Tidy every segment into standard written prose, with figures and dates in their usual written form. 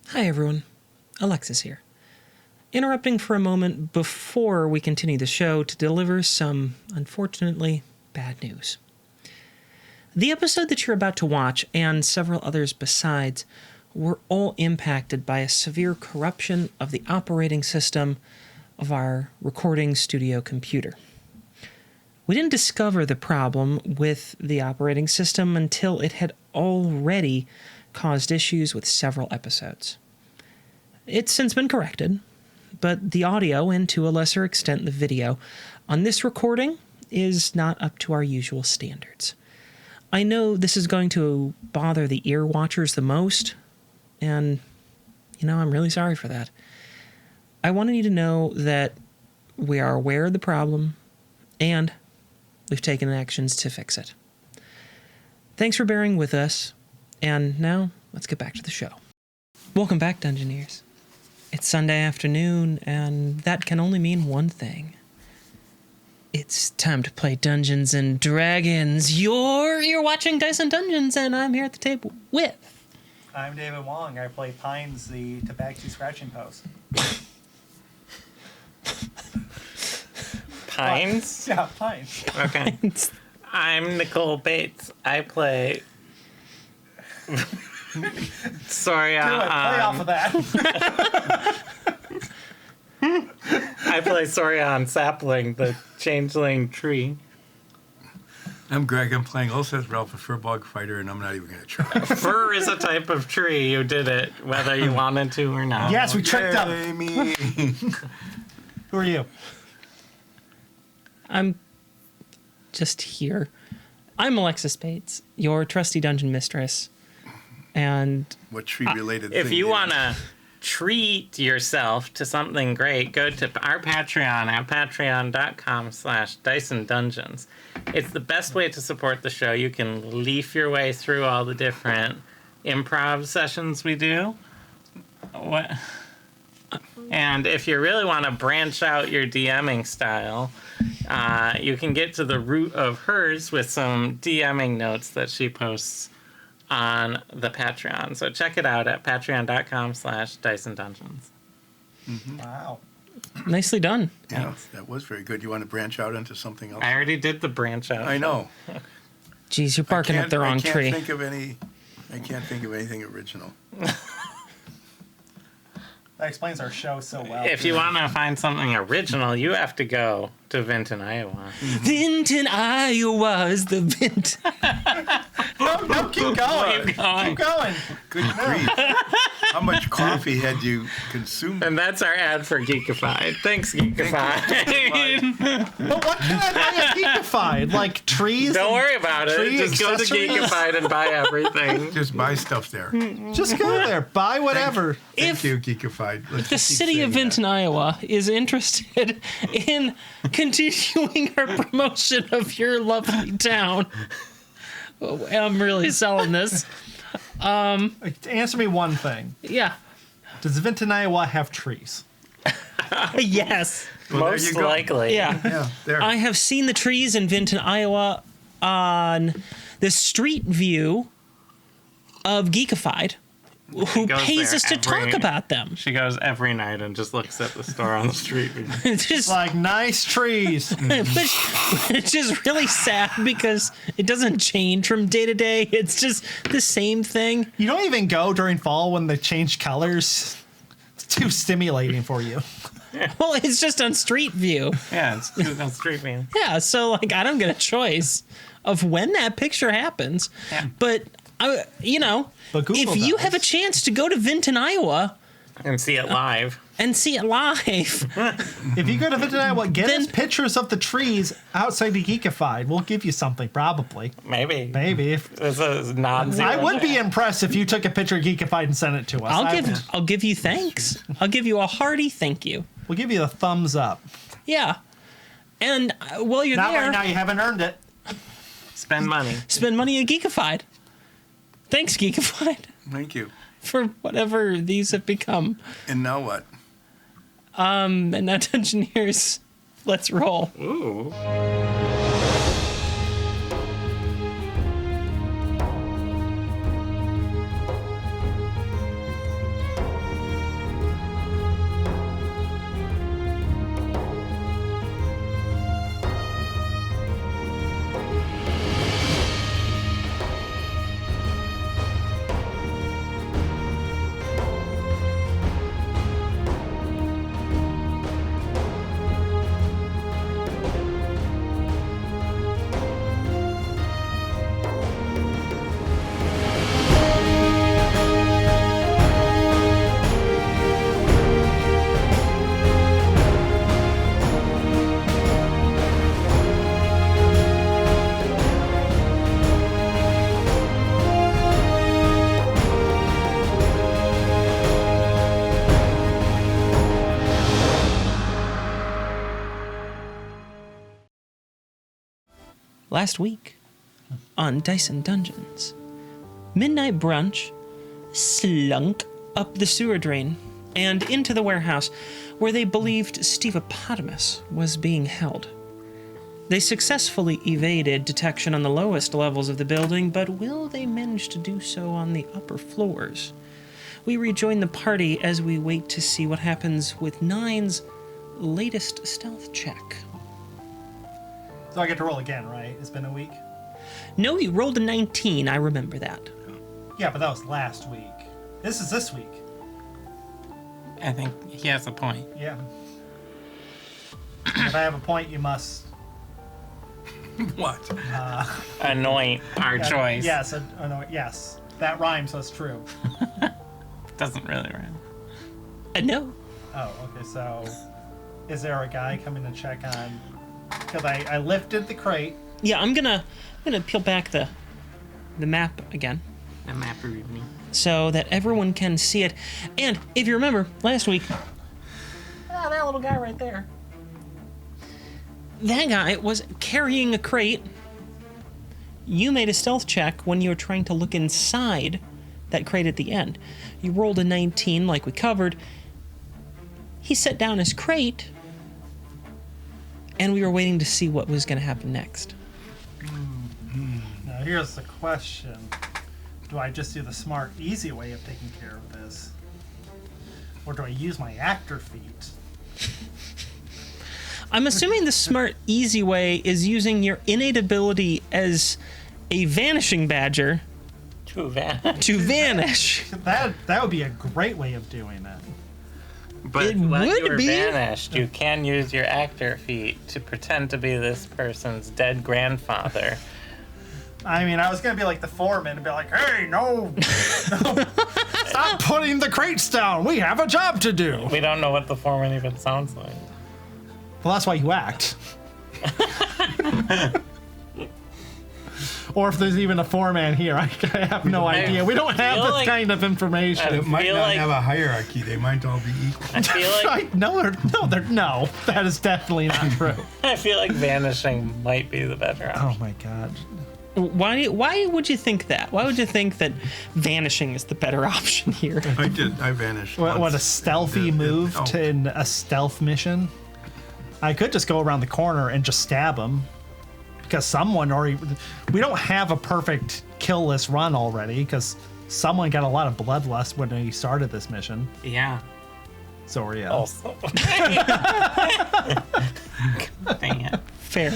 Hi everyone, Alexis here. Interrupting for a moment before we continue the show to deliver some, unfortunately, bad news. The episode that you're about to watch, and several others besides, were all impacted by a severe corruption of the operating system of our recording studio computer. We didn't discover the problem with the operating system until it had already caused issues with several episodes. It's since been corrected, but the audio, and to a lesser extent the video, on this recording is not up to our usual standards. I know this is going to bother the ear watchers the most, and, I'm really sorry for that. I wanted you to know that we are aware of the problem, and we've taken actions to fix it. Thanks for bearing with us, and now let's get back to the show. Welcome back, Dungeoneers. It's Sunday afternoon, and that can only mean one thing. It's time to play Dungeons and Dragons. You're watching Dice and Dungeons, and I'm here at the table with... I'm David Wong. I play Pines, the Tabaxi scratching post. Pines? Yeah, Pines. Okay. I'm Nicole Bates. I play... Sorry, Play off of that. I play Sorion Sapling, the changeling tree. I'm Greg. I'm playing Ulseth Ralph, a furbog fighter, and I'm not even going to try. Fur is a type of tree. You did it, whether you wanted to or not. Yes, we tricked them. Yay, me. Who are you? I'm just here. I'm Alexis Bates, your trusty dungeon mistress. And What tree-related thing? If you is- want to treat yourself to something great, go to our Patreon at patreon.com/DiceandDungeons. It's the best way to support the show. You can leaf your way through all the different improv sessions we do. And if you really want to branch out your DMing style, you can get to the root of hers with some DMing notes that she posts on the Patreon. So check it out at patreon.com/DiceandDungeons. Mm-hmm. Wow. nicely done. Yeah, that was very good. You want to branch out into something else? I already did the branch out. I know. Geez, you're barking up the wrong tree. I can't think of anything original. That explains our show so well. If you want to find something original, you have to go to Vinton, Iowa. Vinton, Iowa is the Vinton. No, keep going. Keep going. Good grief. How much coffee had you consumed? And that's our ad for Geekified. Thanks, Geekified. But what can I buy at Geekified? Like trees? Don't worry about it. Tree Just go to accessories? Geekified and buy everything. Just buy stuff there. Just go there. Buy whatever. Thank you, Geekified. Let's The just keep city of saying Vinton, Iowa is interested in continuing our promotion of your lovely town. Oh, I'm really selling this. Answer me one thing. Yeah. Does Vinton, Iowa have trees? Yes. Well, there Most you go. likely. Yeah. Yeah, there. I have seen the trees in Vinton, Iowa on the street view of Geekified, who goes pays there us to every- talk about them. She goes every night and just looks at the store on the street. It's just, Like nice trees. it's just really sad because it doesn't change from day to day. It's just the same thing. You don't even go during fall when they change colors. It's too stimulating for you. Well, it's just on street view. Yeah, it's good on street view. Yeah, so like I don't get a choice of when that picture happens. Yeah. But But Google if you does. have a chance to go to Vinton, Iowa, And see it live. and see it live, If you go to Vinton, Iowa, get us pictures of the trees outside the Geekified. We'll give you something, probably. Maybe. Maybe. If, It's a non-zero. I would be impressed if you took a picture of Geekified and sent it to us. I'll give you thanks. I'll give you a hearty thank you. We'll give you a thumbs up. Yeah. And while you're Not there, right now, you haven't earned it. Spend money. spend money at Geekified. Thanks, Geekified, Thank you. for whatever these have become. And now what? And now, Dungeoneers, let's roll. Ooh. last week on Dyson Dungeons. Midnight Brunch slunk up the sewer drain and into the warehouse where they believed Stevepotamus was being held. They successfully evaded detection on the lowest levels of the building, but will they manage to do so on the upper floors? We rejoin the party as we wait to see what happens with Nine's latest stealth check. So I get to roll again, right? It's been a week? No, you rolled a 19, I remember that. Yeah, but that was last week. This is this week. I think he has a point. Yeah. If I have a point, you must... What? Anoint our choice. Yes, yes. That rhymes, so it's true. Doesn't really rhyme. No. Oh, okay, so... Is there a guy coming to check on... Because I lifted the crate. Yeah, I'm gonna peel back the map again The map me. so that everyone can see it. And if you remember last week, that little guy right there. That guy was carrying a crate. You made a stealth check when you were trying to look inside that crate at the end. You rolled a 19 like we covered. He set down his crate, and we were waiting to see what was going to happen next. Now here's the question. Do I just do the smart, easy way of taking care of this? Or do I use my actor feat? I'm assuming the smart, easy way is using your innate ability as a vanishing badger Too bad. to vanish. That would be a great way of doing it. But It when would you were be. vanished, you can use your actor feat to pretend to be this person's dead grandfather. I mean, I was gonna be like the foreman and be like, "Hey, no, stop putting the crates down. We have a job to do." We don't know what the foreman even sounds like. Well, that's why you act. Or if there's even a foreman here, I have no idea. We don't have feel this like- kind of information. It might feel not like- have a hierarchy. They might all be equal. I feel like No, that is definitely not true. I feel like vanishing might be the better option. Oh my god. Why would you think that? Why would you think that vanishing is the better option here? I did. I vanished. What a once. stealthy move Oh. in a stealth mission. I could just go around the corner and just stab him. Because someone already... We don't have a perfect kill-less run already, because someone got a lot of bloodlust when we started this mission. Yeah. So yeah. Also. Dang it. Fair.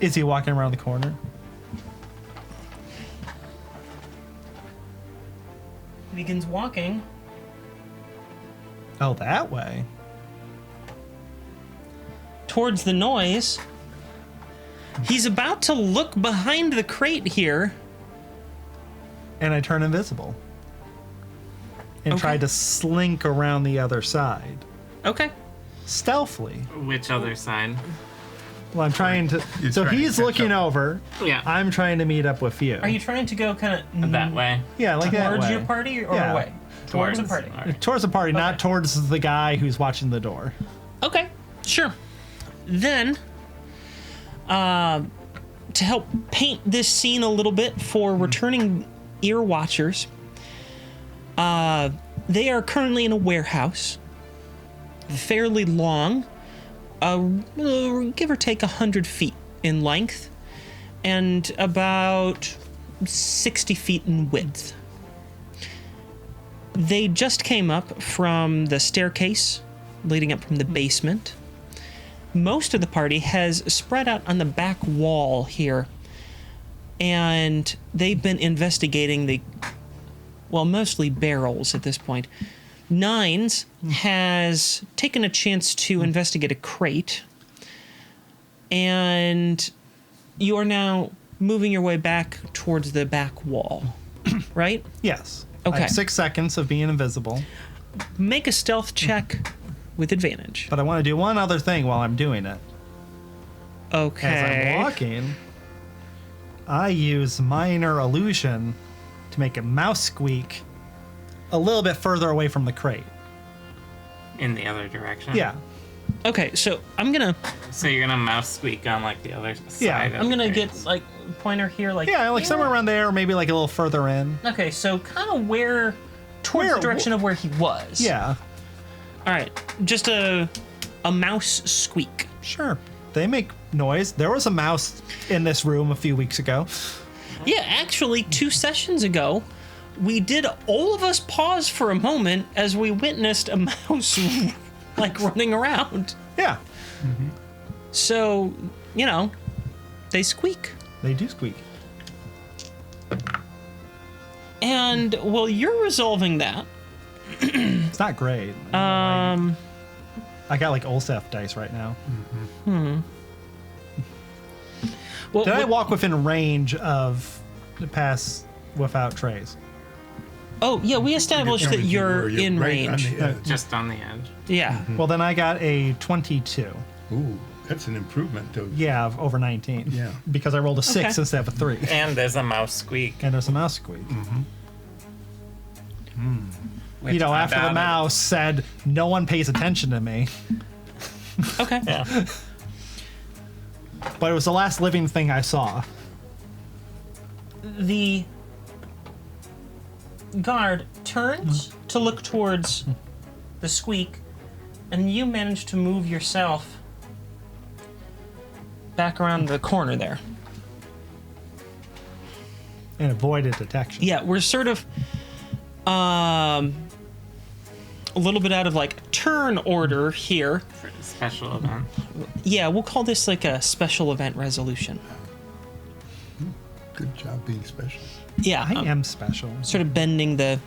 Is he walking around the corner? He begins walking. Oh, that way. Towards the noise. He's about to look behind the crate here. And I turn invisible. And Okay. try to slink around the other side. Okay. Stealthily. Which other side? Well, I'm trying to... You're So trying to he's catch looking up. over. Yeah. I'm trying to meet up with you. Are you trying to go kind of That way. Yeah, like that towards way. your party or Yeah. away? Towards the party. All right. Towards the party, not towards the guy who's watching the door. Okay, sure. Then, to help paint this scene a little bit for returning ear watchers, they are currently in a warehouse, fairly long, give or take 100 feet in length, and about 60 feet in width. They just came up from the staircase leading up from the basement. Most of the party has spread out on the back wall here, and they've been investigating mostly barrels at this point. Nines has taken a chance to investigate a crate, and you are now moving your way back towards the back wall, right? Yes. I Okay. have 6 seconds of being invisible, Make a stealth check with advantage. but I want to do one other thing while I'm doing it. Okay. As I'm walking, I use minor illusion to make a mouse squeak a little bit further away from the crate. In the other direction. Yeah. Okay, so I'm gonna So you're gonna mouse squeak on like the other side. Yeah, of I'm gonna the get base. like pointer here, like Yeah, like somewhere around there, or maybe like a little further in. Okay, so kind of where towards the direction of where he was. Yeah, All right, just a mouse squeak. sure. They make noise. There was a mouse in this room a few weeks ago. Yeah, actually, 2 sessions ago, we did all of us pause for a moment as we witnessed a mouse like running around. Yeah, So, you know, they squeak. they do squeak. And while you're resolving that, It's not great. I got like Olsef dice right now. well, Did I walk within range of the pass without trays? oh yeah, we established that you're in right on range. the edge. just on the edge. Yeah. Well, then I got a 22. Ooh, that's an improvement of. Yeah, of over 19. Yeah. Because I rolled a 6 Okay. instead of a 3. And there's a mouse squeak. And there's a mouse squeak. which You know, I after the doubt it. mouse said, no one pays attention to me. Okay. Yeah. But it was the last living thing I saw. The guard turns to look towards the squeak, and you manage to move yourself back around the corner there. And avoided detection. Yeah, we're sort of a little bit out of like turn order here. For a special event. Yeah, we'll call this like a special event resolution. Good job being special. Yeah, I am special. sort of bending the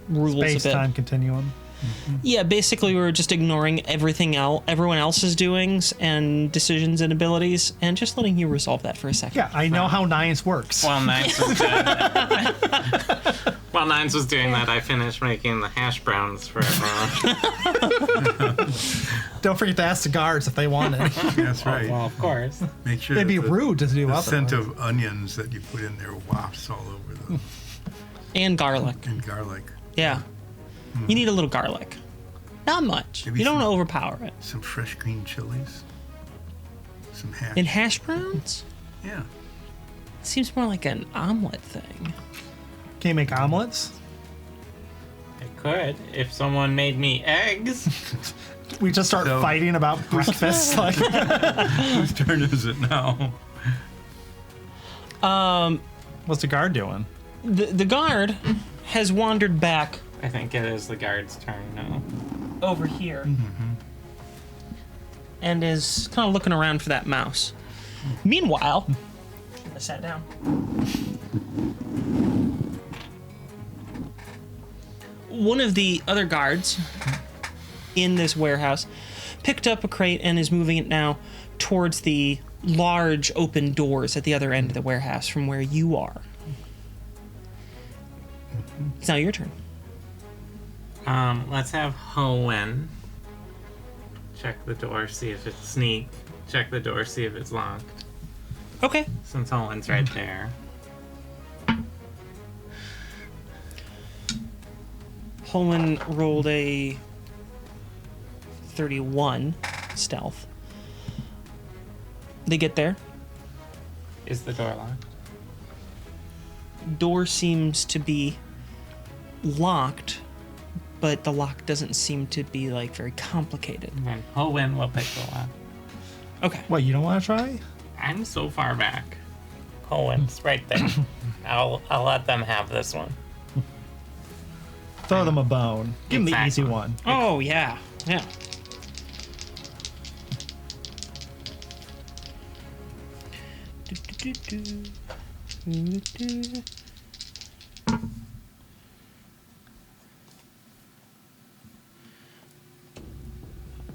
rules a bit. Space-time continuum. Yeah, basically we were just ignoring everyone else's doings and decisions and abilities, and just letting you resolve that for a second. Yeah, I know how Nines works. While Nines was doing that, while Nines was doing that, I finished making the hash browns for everyone. Don't forget to ask the guards if they want it. That's right. Well, of course. Make sure It'd be that rude to do the otherwise. scent of onions that you put in there wafts all over the And garlic. and garlic. Yeah. You need a little garlic. Not much. Maybe You don't some- want to overpower it. Some fresh green chilies. Some hash. In hash browns? Yeah. It seems more like an omelet thing. Can you make omelets? I could if someone made me eggs. We just start So- fighting about breakfast. Like, Whose turn is it now? what's the guard doing? The guard has wandered back I think it is the guard's turn now. over here and is kind of looking around for that mouse. Meanwhile, I sat down. One of the other guards in this warehouse picked up a crate and is moving it now towards the large open doors at the other end of the warehouse from where you are. It's now your turn. Let's have Hoenn check the door, see if it's sneak. Check the door, see if it's locked. Okay. Since Hoenn's right there. Holman rolled a 31 stealth. They get there. Is the door locked? Door seems to be locked, but the lock doesn't seem to be like very complicated. And Hoenn will pick the lock. Okay. What, you don't want to try? I'm so far back. Hoenn's right there. I'll let them have this one. Throw them a bone. Give them the easy Exactly. one. Oh yeah, yeah.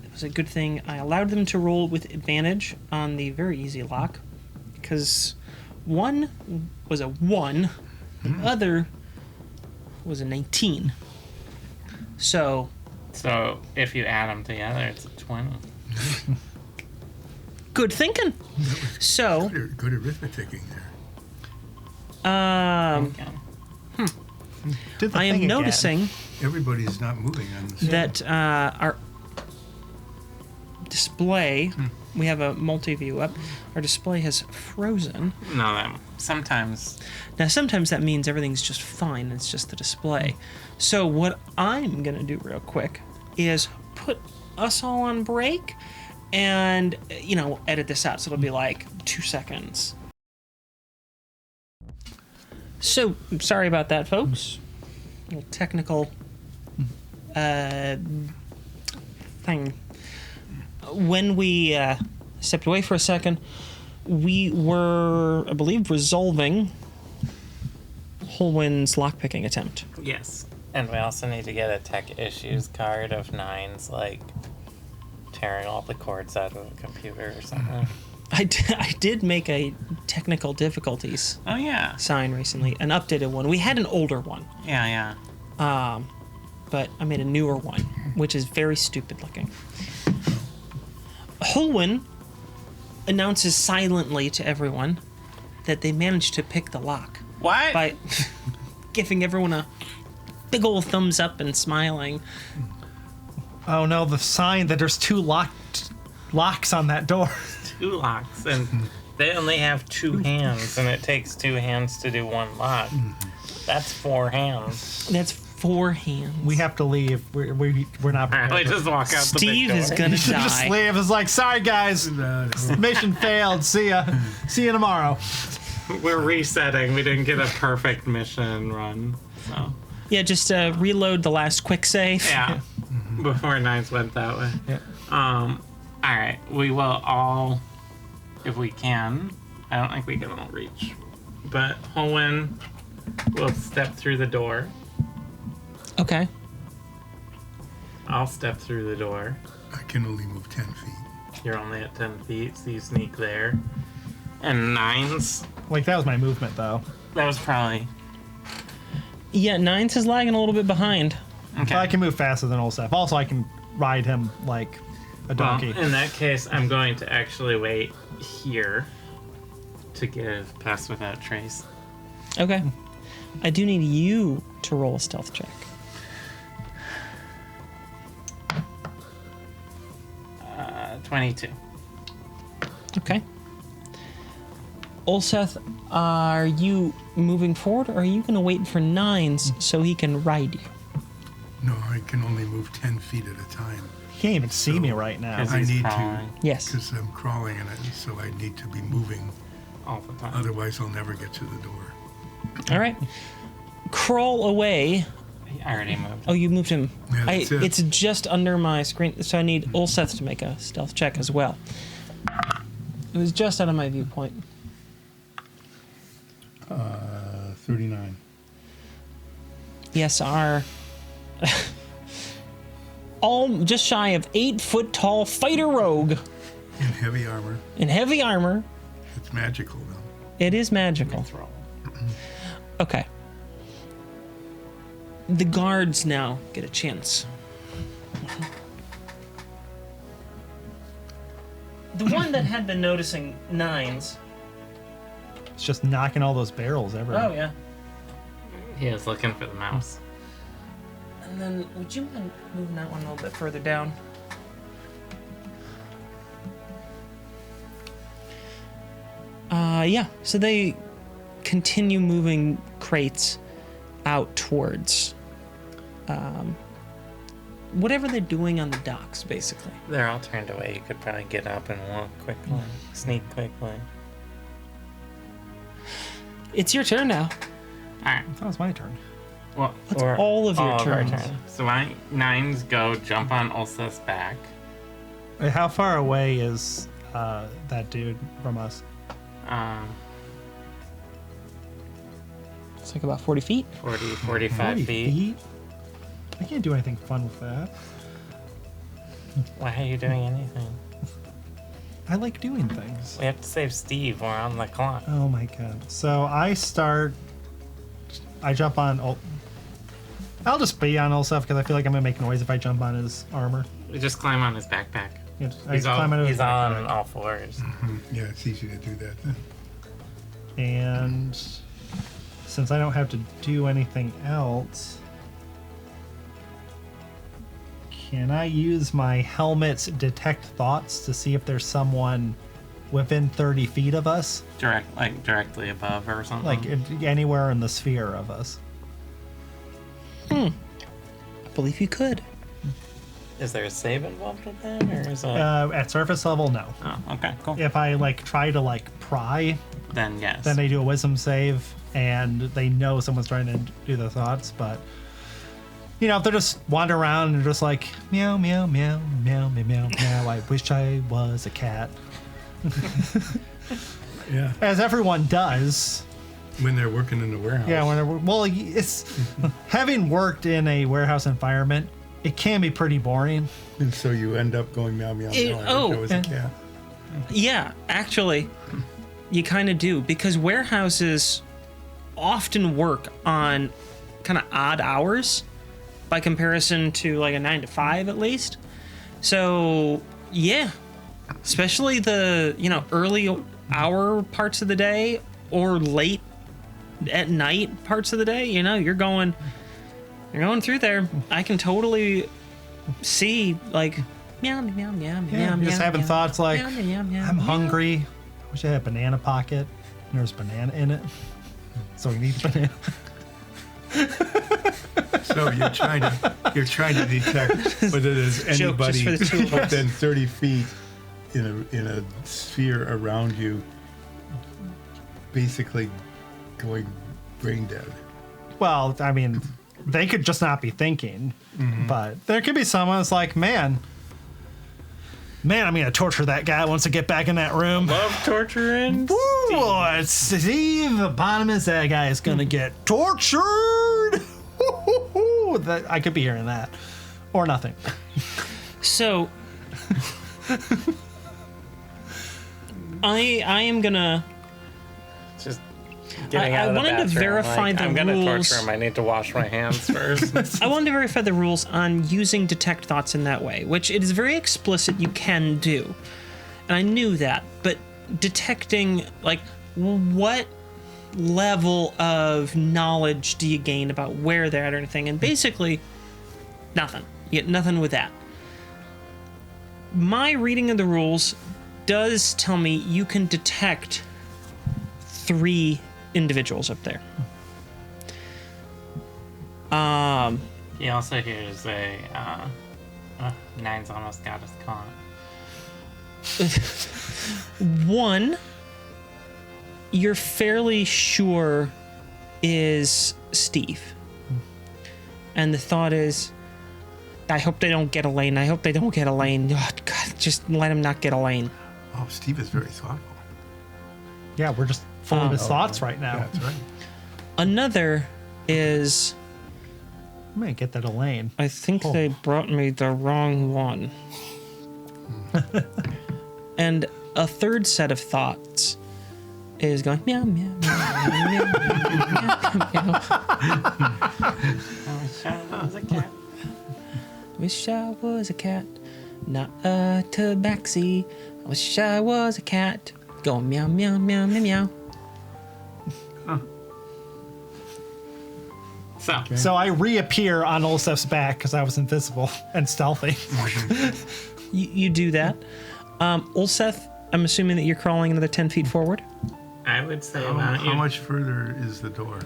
It was a good thing I allowed them to roll with advantage on the very easy lock, because one was a 1, the other was a 19. So So if you add them together, it's a 20. good thinking. So Good arithmeticing there. Okay. Do the I am thing again. noticing Everybody's not moving on the that our display, we have a multi-view up. Our display has frozen. No, sometimes. Now, sometimes that means everything's just fine. It's just the display. So what I'm going to do real quick is put us all on break and, edit this out. So it'll be like 2 seconds. So, sorry about that, folks. A little technical thing. When we stepped away for a second, we were, I believe, resolving Holwyn's lockpicking attempt. Yes. And we also need to get a tech issues card of Nine's, like, tearing all the cords out of the computer or something. I did make a technical difficulties Oh, yeah. sign recently, an updated one. We had an older one, Yeah. but I made a newer one, which is very stupid looking. Holwyn announces silently to everyone that they managed to pick the lock What? by giving everyone a big old thumbs up and smiling. Oh no, the sign that there's 2 locks on that door. 2 locks, and they only have 2 hands, and it takes 2 hands to do 1 lock. That's 4 hands. That's 4 hands. We have to leave. We're not prepared. We just walk out the big Steve door. is gonna just die. leave. It's like, sorry guys, mission failed. See ya tomorrow. We're resetting. We didn't get a perfect mission run, so Yeah, just reload the last quick save. yeah. Before Nines went that way. Yeah. All right. We will all, if we can. I don't think we can all reach, but Holwyn will step through the door. Okay. I'll step through the door. I can only move 10 feet. You're only at 10 feet, so you sneak there. And Nines, Like, that was my movement though. that was probably Yeah, Nines is lagging a little bit behind. okay. But I can move faster than Olsef. Also, I can ride him like a Well, donkey. in that case, I'm going to actually wait here to give Pass Without Trace. Okay. I do need you to roll a stealth check. 22. Okay. Olseth, are you moving forward, or are you going to wait for Nines so he can ride you? No, I can only move 10 feet at a time. He can't even see me right now. Because I he's need crawling Yes. Because I'm crawling, so I need to be moving. all the time. Otherwise, I'll never get to the door. All right. Crawl away. I already moved. Oh, you moved him. Yeah, that's it. It's just under my screen, so I need Olseth to make a stealth check as well. It was just out of my viewpoint. 39. Yes, our all just shy of 8 foot tall fighter rogue In heavy armor. in heavy armor. It's magical, though. It is magical. Let's roll. Okay. The guards now get a chance. The one that had been noticing Nines. It's just knocking all those barrels everywhere. Oh yeah. He is looking for the mouse. And then would you mind moving that one a little bit further down? Yeah. So they continue moving crates out towards whatever they're doing on the docks, basically. They're all turned away. You could probably get up and walk quickly, sneak quickly. It's your turn now. All right. That was my turn. Well, That's or all of your our turns. turn. So my Nines go jump on Ulsa's back. Wait, how far away is that dude from us? It's like about 40 feet. 40, 45 40 feet. I can't do anything fun with that. Why are you doing anything? I like doing things. We have to save Steve. We're on the clock. Oh my god. So I jump on. I'll just be on Olsef because I feel like I'm gonna make noise if I jump on his armor. We just climb on his backpack. I climb out of his He's on backpack. all fours. Yeah, it's easy to do that then. And since I don't have to do anything else, Can I use my helmet's detect thoughts to see if there's someone within 30 feet of us? Directly above or something. Like anywhere in the sphere of us? I believe you could. Is there a save involved with that, or is it? At surface level, no. Oh, okay, cool. If I try to pry, Then yes. then they do a wisdom save and they know someone's trying to do the thoughts. But if they're just wandering around and they're just like meow meow meow meow meow meow meow, I wish I was a cat. Yeah. As everyone does. When they're working in the warehouse. Yeah, it's having worked in a warehouse environment, it can be pretty boring. And so you end up going meow meow meow. I wish I was a cat. Yeah, actually, you kind of do, because warehouses often work on kind of odd hours by comparison to like a 9 to 5 at least. So yeah, especially the early hour parts of the day or late at night parts of the day, you're going through there. I can totally see meow meow meow meow. Just having thoughts like, meow, meow, meow, I'm meow. hungry. I wish I had a banana pocket. And there's banana in it. So we need banana. So you're trying to detect whether there's Joke just anybody for the two of us. within 30 feet in a sphere around you, basically going brain dead. Well, I mean, they could just not be thinking. But there could be someone that's like, man, I'm going to torture that guy once I get back in that room. Love torturing. Woo! Steve Eponymous, that guy is going to get tortured. I could be hearing that. Or nothing. So I am gonna. Just getting I out of the wanted to bathroom, verify the I'm gonna rules. torture him. I need to wash my hands first. I wanted to verify the rules on using detect thoughts in that way, which it is very explicit you can do, and I knew that. But detecting, what level of knowledge do you gain about where they're at or anything? And basically, nothing. You get nothing with that. My reading of the rules does tell me you can detect 3 individuals up there. He also hears a 9's almost got us caught. One, you're fairly sure is Steve. And the thought is, I hope they don't get Elaine. I hope they don't get Elaine. Oh, God, just let him not get Elaine. Oh, Steve is very thoughtful. Yeah, we're just full of his thoughts right now. Yeah, that's right. Another is, I'm going to get that Elaine. I think they brought me the wrong one. And a third set of thoughts is going meow meow meow meow meow meow. I wish I was a cat. Wish I was a cat, not a tabaxi. I wish I was a cat. Go meow meow meow meow meow. So I reappear on Olsef's back because I was invisible and stealthy. You do that. Ulseth, I'm assuming that you're crawling another 10 feet forward. I would say How much further is the door?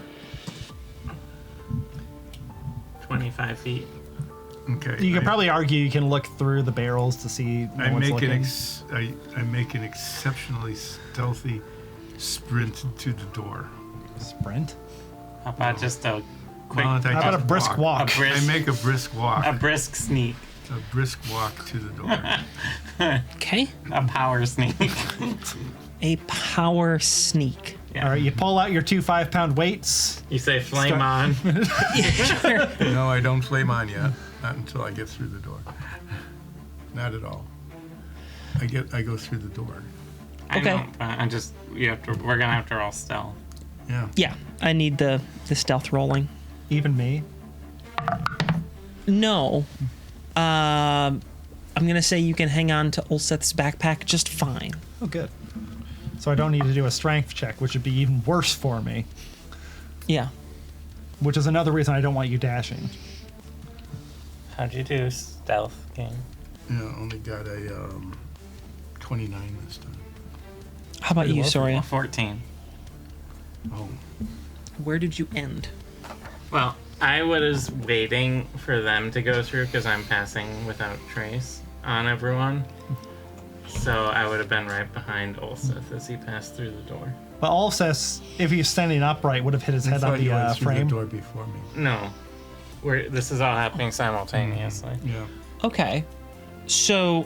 25 feet. Okay. You could probably argue you can look through the barrels to see no I one's make looking. I make an exceptionally stealthy sprint to the door. Sprint? How about just a quick, Why don't I How about a just brisk walk? A brisk- I make a brisk walk. a brisk sneak, A brisk walk to the door. Okay. a power sneak? A power sneak. All right, you pull out your 2 5-pound weights. You say flame on. No, I don't flame on yet. Not until I get through the door. Not at all. I go through the door. I Okay. know, but I'm just. We're gonna have to roll stealth. Yeah. Yeah, I need the stealth rolling. Even me. No. I'm going to say you can hang on to Ulseth's backpack just fine. Oh, good. So I don't need to do a strength check, which would be even worse for me. Yeah. Which is another reason I don't want you dashing. How'd you do, stealth game? Yeah, only got a 29 this time. How about you, Soria? 14. Oh, Where did you end? Well, I was waiting for them to go through because I'm passing without trace on everyone. So I would have been right behind Ulseth as he passed through the door. But Ulseth, if he's standing upright, would have hit his I head thought on you the went through frame. the door before me. No. This is all happening simultaneously. Yeah. Okay. So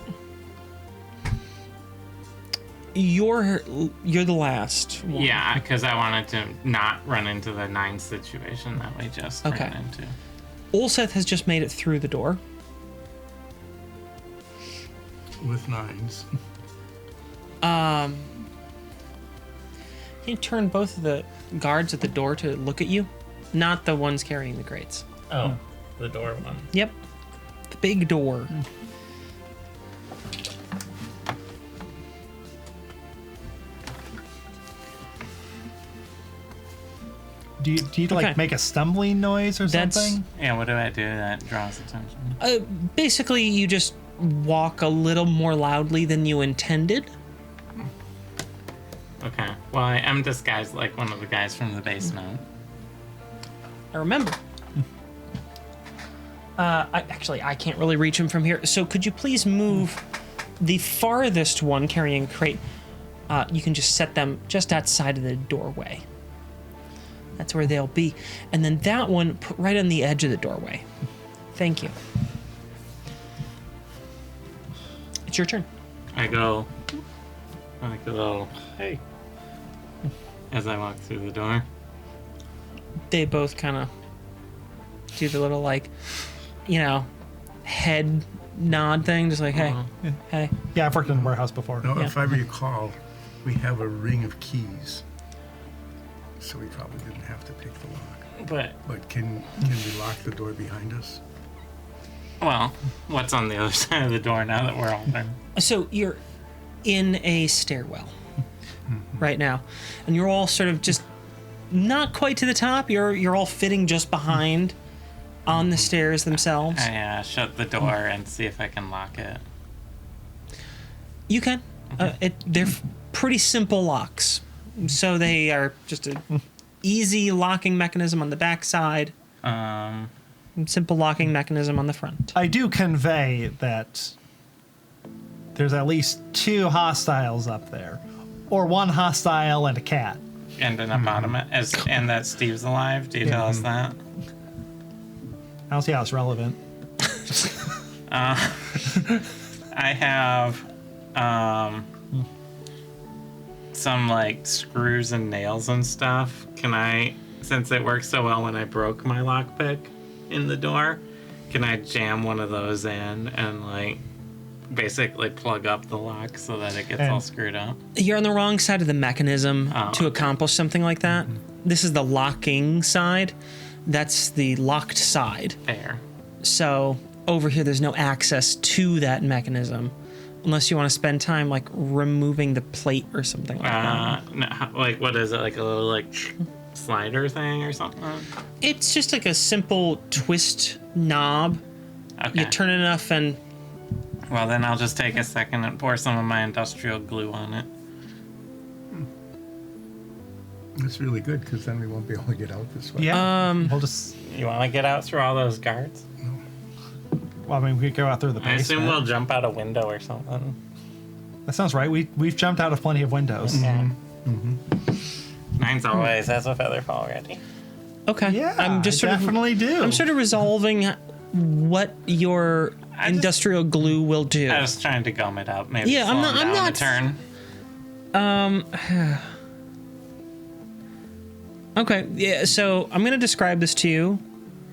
you're the last one. Yeah, because I wanted to not run into the 9 situation that we just ran into. Ulseth has just made it through the door. With 9s. Can you turn both of the guards at the door to look at you? Not the ones carrying the crates. Oh, the door one. Yep. The big door. Do you Okay. like make a stumbling noise or That's- something? Yeah, what do I do that draws attention? Basically, you just walk a little more loudly than you intended. Okay. Well, I am disguised like one of the guys from the basement. I remember. I can't really reach him from here. So could you please move the farthest one carrying a crate? You can just set them just outside of the doorway. That's where they'll be. And then that one, put right on the edge of the doorway. Thank you. It's your turn. I go like a little, hey, as I walk through the door. They both kind of do the little, like, head nod thing. Just like, hey, hey. Yeah, I've worked in a warehouse before. Now, Yeah. if I recall, we have a ring of keys. So we probably didn't have to pick the lock. But can we lock the door behind us? Well, what's on the other side of the door now that we're all there? So you're in a stairwell right now, and you're all sort of just not quite to the top. You're all fitting just behind on the stairs themselves. I shut the door and see if I can lock it. You can. They're pretty simple locks. So they are just a easy locking mechanism on the back side, simple locking mechanism on the front. I do convey that there's at least 2 hostiles up there, or 1 hostile and a cat. And an abominant, and that Steve's alive. Do you tell us that? I don't see how it's relevant. I have some like screws and nails and stuff. Can I, since it worked so well when I broke my lockpick in the door, can I jam one of those in and like basically plug up the lock so that it gets all screwed up? You're on the wrong side of the mechanism to accomplish something like that. This is the locking side. That's the locked side. Fair. So over here, there's no access to that mechanism unless you want to spend time like removing the plate or something like that. No, like what is it? Like a little like slider thing or something? It's just like a simple twist knob. Okay. You turn it enough and Well, then I'll just take a second and pour some of my industrial glue on it. That's really good, because then we won't be able to get out this way. Yeah. We'll just. You want to get out through all those guards? Well, I mean, we could go out through the I basement. assume we'll jump out a window or something. That sounds right. We've jumped out of plenty of windows. Yeah. Mine's always has a feather fall ready. okay. Yeah, I'm just I sort definitely of do. I'm sort of resolving what your industrial glue will do. I was trying to gum it up. Maybe Yeah, I'm slow not- him I'm down not- a turn. Okay. Yeah. So I'm gonna describe this to you,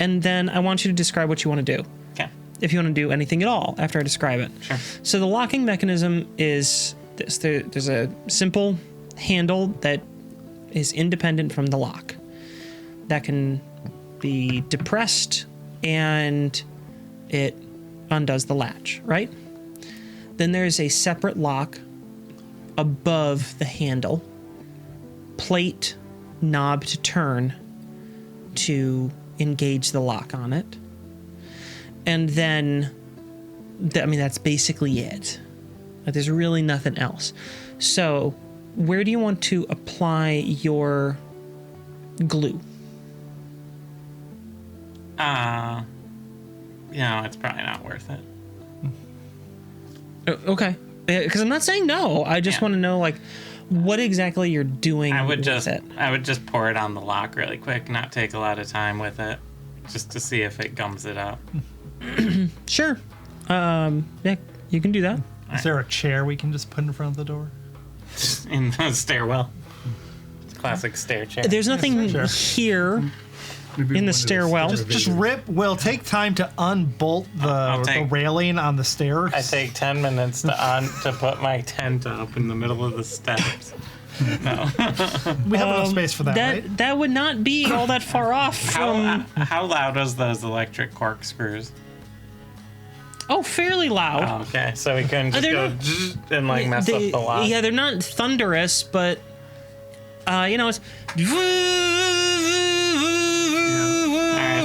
and then I want you to describe what you want to do. Okay. If you want to do anything at all after I describe it. Sure. So the locking mechanism is this. There's a simple handle that is independent from the lock that can be depressed and it undoes the latch, right? Then there's a separate lock above the handle, plate, knob to turn to engage the lock on it. And then, that's basically it. Like, there's really nothing else. So, where do you want to apply your glue? It's probably not worth it. Okay. Because I'm not saying no. I just want to know, like, what exactly you're doing with it. I would just pour it on the lock really quick, not take a lot of time with it, just to see if it gums it up. Sure. Yeah, you can do that. Is there a chair we can just put in front of the door? In the stairwell. It's a classic stair chair. There's nothing sure. here Maybe in the one of stairwell. Just rip. We'll take time to unbolt the railing on the stairs. I take 10 minutes to put my tent up in the middle of the steps. No. We have enough space for that, right? That would not be all that far off from... How loud was those electric corkscrews? Oh, fairly loud. Oh, okay, so we couldn't just They're go not- and like mess up the lock. Yeah, they're not thunderous, but it's... Alright,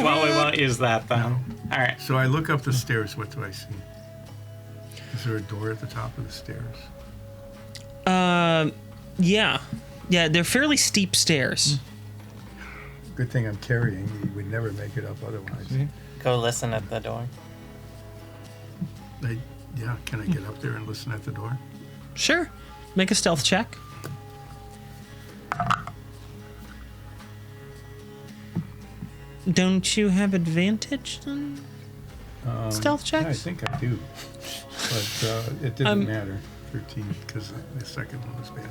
well, we won't use that then. Alright. So I look up the stairs. What do I see? Is there a door at the top of the stairs? Yeah, they're fairly steep stairs. Good thing I'm carrying. You would never make it up otherwise. Go listen at the door. Can I get up there and listen at the door? Sure. Make a stealth check. Don't you have advantage then? Stealth checks? Yeah, I think I do. But it didn't matter. 13, because the second one was bad.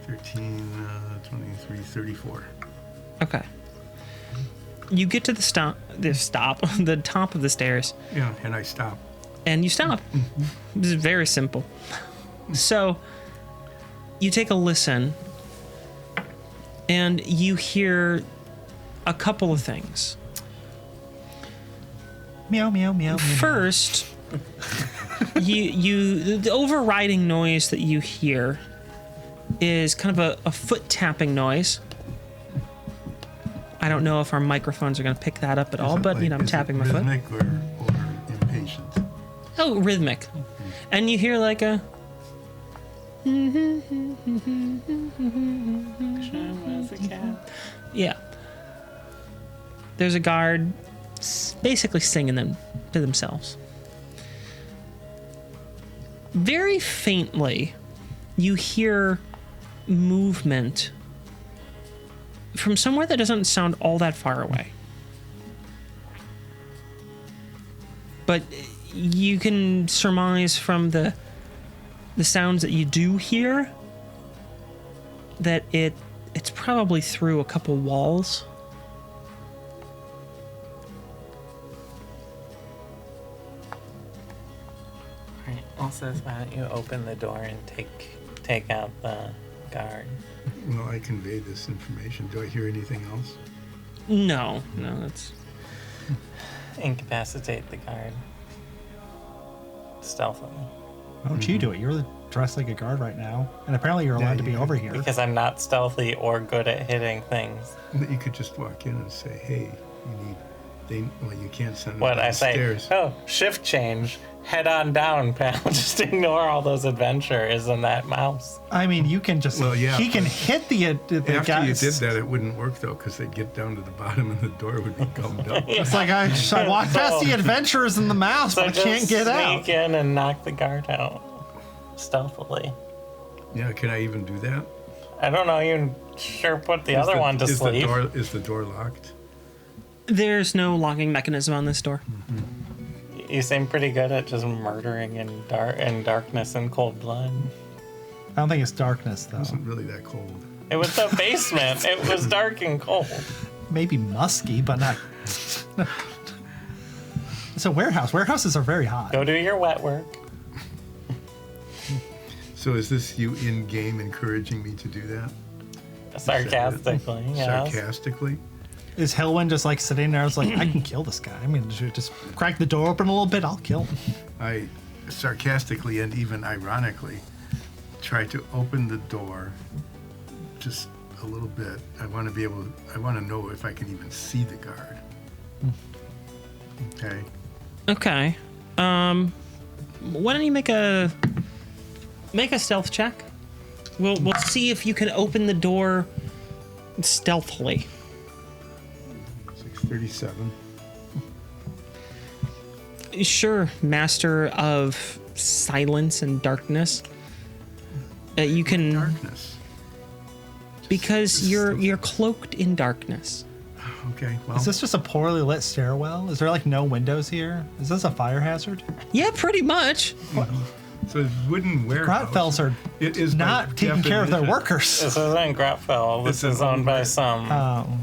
13, 23, 34. Okay. You get to the top of the stairs, Yeah, and I stop. and you stop. This is very simple. So, you take a listen, and you hear a couple of things. Meow, meow, meow, meow. First, the overriding noise that you hear is kind of a foot tapping noise. I don't know if our microphones are going to pick that up at all, but I'm tapping my foot. Rhythmic or impatient? Oh, rhythmic. And you hear like a... Yeah. There's a guard basically singing them to themselves. Very faintly, you hear movement from somewhere that doesn't sound all that far away. But you can surmise from the sounds that you do hear that it's probably through a couple walls. Alright, also, why don't you open the door and take out the guard? Well, I conveyed this information. Do I hear anything else? No, that's... Incapacitate the guard. Stealthily. Why don't you do it? You're dressed like a guard right now, and apparently you're allowed to be over here. Because I'm not stealthy or good at hitting things. You could just walk in and say, "Hey, you can't send them What I say? downstairs." Oh, shift change. Head on down, pal. Just ignore all those adventures and that mouse. I mean, you can just... Well, yeah, he can hit the After guys. you did that, it wouldn't work, though, because they'd get down to the bottom and the door would be gummed up. It's like I walked past the adventurers in the mouse, So but I can't just get out. sneak in and knock the guard out stealthily. Yeah, can I even do that? I don't know. You can sure put the other one to sleep. Is the door locked? There's no locking mechanism on this door. You seem pretty good at just murdering in darkness and cold blood. I don't think it's darkness, though. It wasn't really that cold. It was the basement. It was dark and cold. Maybe musky, but not... It's a warehouse. Warehouses are very hot. Go do your wet work. So is this you in-game encouraging me to do that? Sarcastically, yes. Sarcastically? Is Helwyn just like sitting there? I was like, I can kill this guy. I mean, just crack the door open a little bit. I'll kill him. I sarcastically and even ironically try to open the door just a little bit. I want to know if I can even see the guard. Okay. Okay. Why don't you make a stealth check? We'll see if you can open the door stealthily. 637. Sure, master of silence and darkness. You can Darkness. because you're cloaked in darkness. Okay, well. Is this just a poorly lit stairwell? Is there like no windows here? Is this a fire hazard? Yeah, pretty much. So it's wooden warehouse. Grotfells are It is by not taking care of their definition- workers. This isn't Grotfell. This It's is an owned by old- some.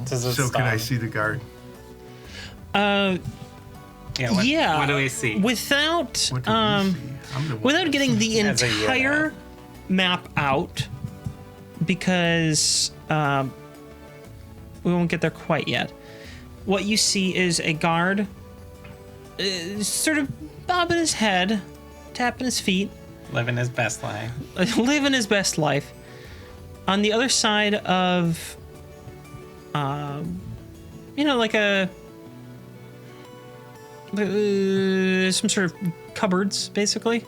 So can I see the guard? Uh, Yeah. What, yeah. What do we see? Without What do we see? I'm the one without that getting the As a entire map out, because we won't get there quite yet. What you see is a guard, sort of bobbing his head, tapping his feet, Living his best life. living his best life. On the other side of, like some sort of cupboards, basically,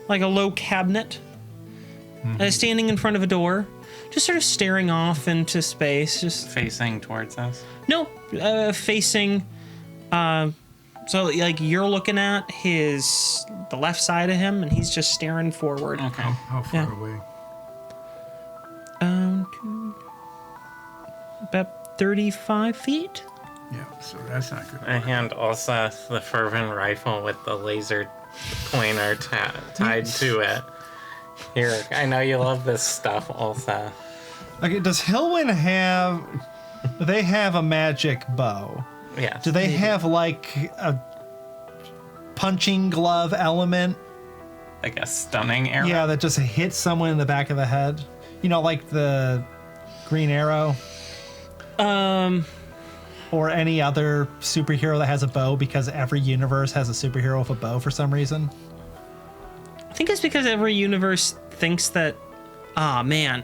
like a low cabinet, standing in front of a door, just sort of staring off into space. Just Facing towards us. no, facing. So like you're looking at the left side of him, and he's just staring forward. Okay. How far Yeah. away? About 35 feet. Yeah, so that's not good. I hand Elsa the fervent rifle with the laser pointer tied to it. Here, I know you love this stuff, Elsa. Okay, does Hilwyn have... Do they have a magic bow? Yeah. Do they have like a punching glove element? Like a stunning arrow? Yeah, that just hits someone in the back of the head. You know, like the Green Arrow or any other superhero that has a bow, because every universe has a superhero with a bow for some reason. I think it's because every universe thinks that, man,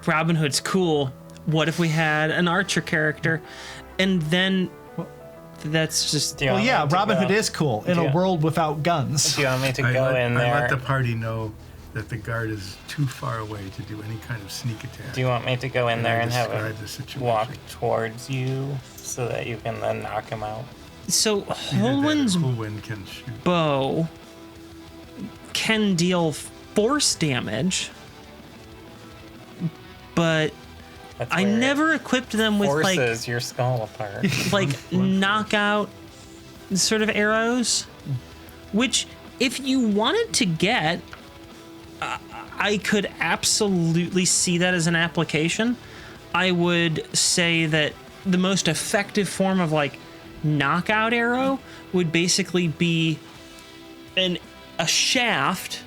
Robin Hood's cool. What if we had an archer character? And then that's just... Do you Well, want yeah, me to Robin go- Hood is cool in Yeah. a world without guns. Do you want me to I go let, in I there? let the party know that the guard is too far away to do any kind of sneak attack. Do you want me to go in And there I and have describe him the situation. walk towards you so that you can then knock him out? So Either that or Holwyn's Hulwyn can shoot. bow can deal force damage, but That's I where it never equipped them with forces your skull apart. like knockout sort of arrows, which if you wanted to get, I could absolutely see that as an application. I would say that the most effective form of like knockout arrow would basically be a shaft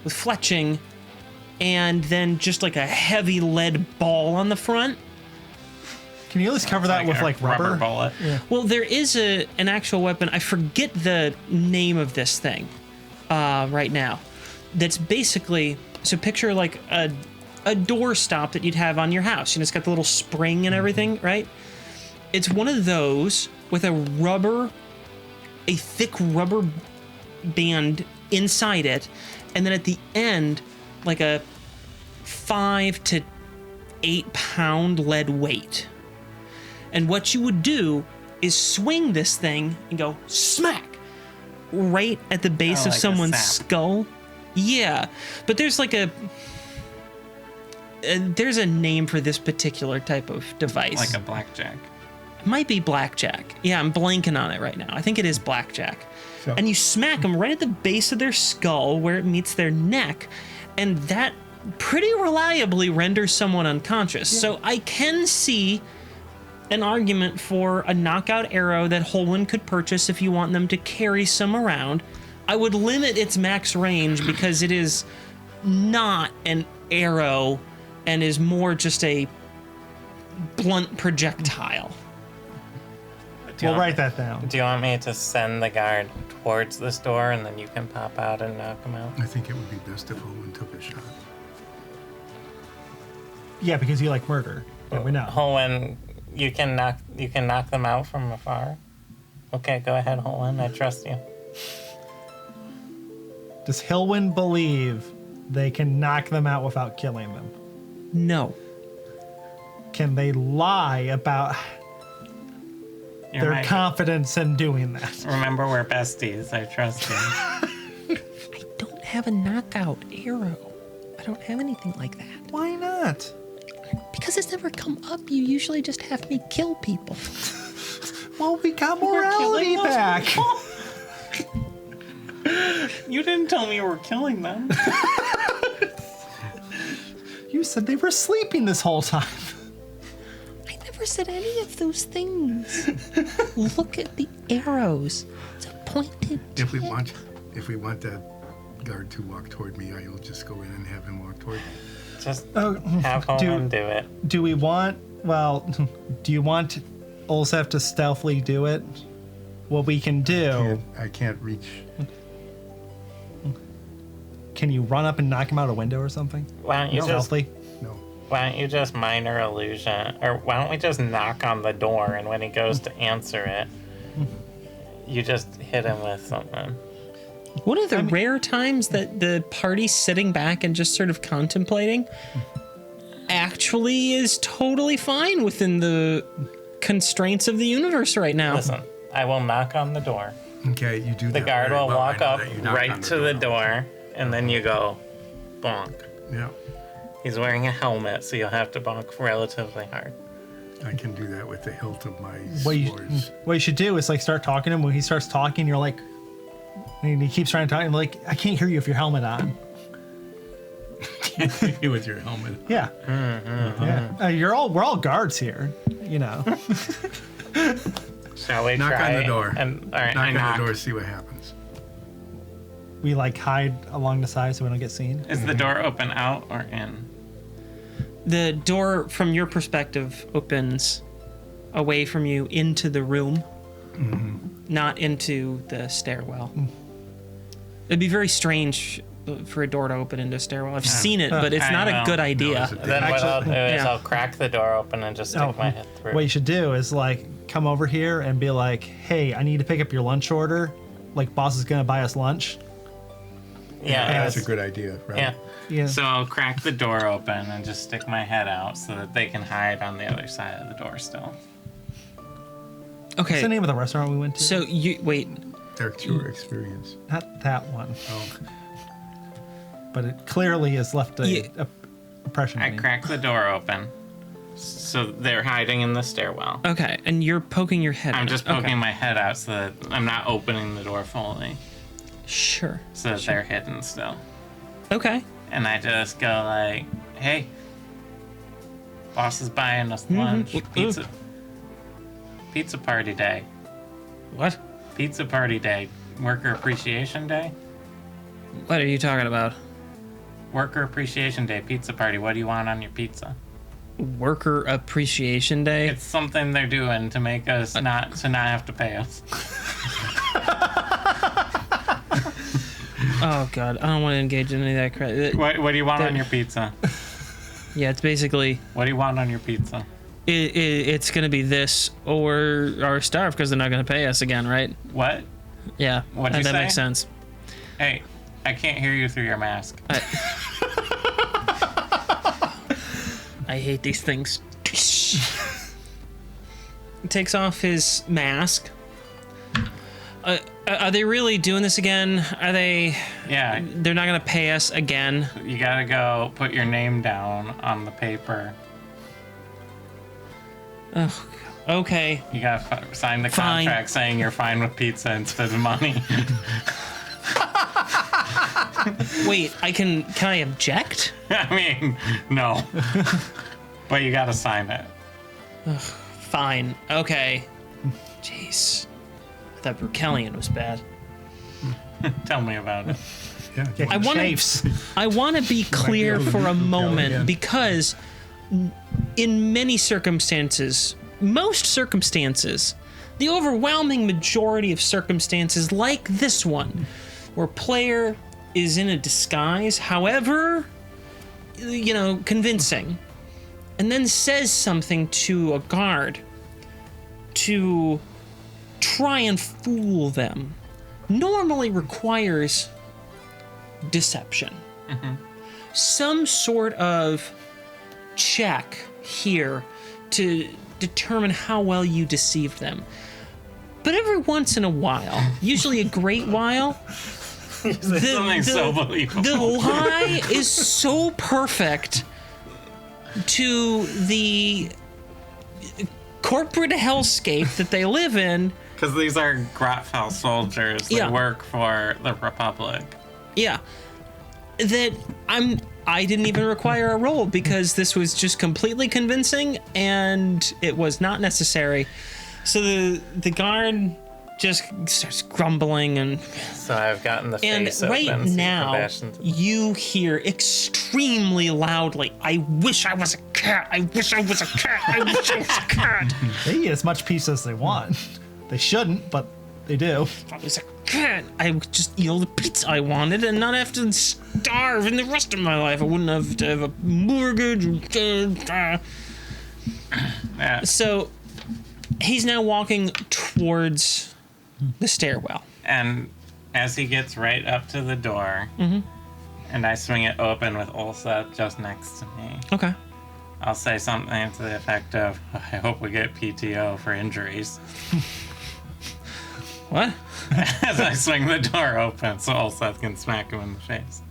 with fletching and then just like a heavy lead ball on the front. Can you at least cover that with a like rubber? bullet. Well, there is an actual weapon. I forget the name of this thing right now. That's basically, so picture like a door stop that you'd have on your house. It's got the little spring and everything, right? It's one of those with a thick rubber band inside it, and then at the end, like a 5 to 8 pound lead weight. And what you would do is swing this thing and go smack right at the base of like a someone's sap. skull. Yeah, but there's like there's a name for this particular type of device. Like a blackjack. It might be blackjack. Yeah, I'm blanking on it right now. I think it is blackjack. So- And you smack them right at the base of their skull where it meets their neck, and that pretty reliably renders someone unconscious. So I can see an argument for a knockout arrow that Holwyn could purchase if you want them to carry some around. I would limit its max range because it is not an arrow and is more just a blunt projectile. Do you We'll want- write that down. Do you want me to send the guard towards this door and then you can pop out and knock him out? I think it would be best if Hulwyn took a shot. Yeah, because you like murder. Yeah, we know. Holwyn, you can knock them out from afar. Okay, go ahead, Holland. I trust you. Does Hilwyn believe they can knock them out without killing them? No. Can they lie about You're their my- confidence in doing that? Remember, we're besties. I trust you. I don't have a knockout arrow. I don't have anything like that. Why not? Because it's never come up. You usually just have me kill people. Well, we got morality killing those back. You didn't tell me you were killing them. You said they were sleeping this whole time. I never said any of those things. Look at the arrows. It's a pointed If we tip. want that guard to walk toward me, I'll just go in and have him walk toward me. Just Oh, have Holland do it. do we want? Well, do you want Olsef to stealthily do it? What we can do? I can't reach. Can you run up and knock him out a window or something? Why don't you just Stealthily. No. Why don't you just minor illusion, or why don't we just knock on the door, and when he goes to answer it, you just hit him with something. One of the rare times that the party's sitting back and just sort of contemplating actually is totally fine within the constraints of the universe right now. Listen, I will knock on the door. Okay, you do that. The guard very will well. I walk know up that you knock right on to the door, and then you go, bonk. Yeah, He's wearing a helmet, so you'll have to bonk relatively hard. I can do that with the hilt of my What swords. you should do is like start talking to him. When he starts talking, you're like, and he keeps trying to talk. And like, I can't hear you if your helmet on. With your helmet. Yeah, yeah. We're all guards here. You know. Shall we Knock try? on the door. And, all right, Knock I on knock. the door, see what happens. We like hide along the side so we don't get seen. Is the door open out or in? The door, from your perspective, opens away from you into the room, not into the stairwell. It'd be very strange for a door to open into a stairwell. I've seen it, but it's I not a know. good No, idea. it's a Then what Actually- I'll do is Yeah. I'll crack the door open and just stick my head through. What you should do is like come over here and be like, "Hey, I need to pick up your lunch order. Like, boss is gonna buy us lunch." Yeah, That's a that's- good idea, right? Yeah. Yeah. So I'll crack the door open and just stick my head out so that they can hide on the other side of the door still. What's the Okay, name of the restaurant we went to? so you wait. Dark Tour experience. Not that one, Oh, but it clearly has left Yeah. a impression. I on me. crack the door open. So they're hiding in the stairwell. Okay, and you're poking your head. I'm out. just Okay. poking my head out so that I'm not opening the door fully. Sure. So that they're hidden still. Okay. And I just go like, hey, boss is buying us lunch. Mm-hmm. Pizza party day. What? Pizza party day. Worker appreciation day. What are you talking about? Worker appreciation day. Pizza party. What do you want on your pizza? Worker Appreciation Day? It's something they're doing to make us not have to pay us. Oh god, I don't want to engage in any of that crap. What do you want That- on your pizza? Yeah, it's basically What do you want on your pizza? it's gonna be this or starve because they're not gonna pay us again, right? What? Yeah, What'd you that say? makes sense. Hey, I can't hear you through your mask. I hate these things. He takes off his mask. Are they really doing this again? Are they? Yeah, They're not gonna pay us again. you gotta go put your name down on the paper. Okay. You gotta sign the Fine. contract saying you're fine with pizza instead of money. Wait, can I object? I mean, no. But you gotta sign it. Fine. Okay. Jeez. I thought Brukelian was bad. Tell me about it. yeah. Yeah, I wanna- chafes. I want to be clear able to for a beat Brukelian. moment because in many circumstances, most circumstances, the overwhelming majority of circumstances like this one, where player is in a disguise, however, convincing, and then says something to a guard to try and fool them normally requires deception. Some sort of check here to determine how well you deceive them. But every once in a while, usually a great while, Something so believable. the lie is so perfect to the corporate hellscape that they live in. Because these are Grotfell soldiers that Yeah. work for the Republic. Yeah. That I didn't even require a roll because this was just completely convincing and it was not necessary. So the guard just starts grumbling and So I've gotten the face right open. so now Sebastian's- you hear extremely loudly, "I wish I was a cat. I wish I was a cat. I wish I was a cat. They eat as much peace as they want. They shouldn't, but they do. If I was a cat, I would just eat all the pizza I wanted and not have to starve in the rest of my life. I wouldn't have to have a mortgage." Yeah. So he's now walking towards the stairwell. And as he gets right up to the door, and I swing it open with Ulsa just next to me, Okay. I'll say something to the effect of, "I hope we get PTO for injuries," What? as I swing the door open so Ulseth can smack him in the face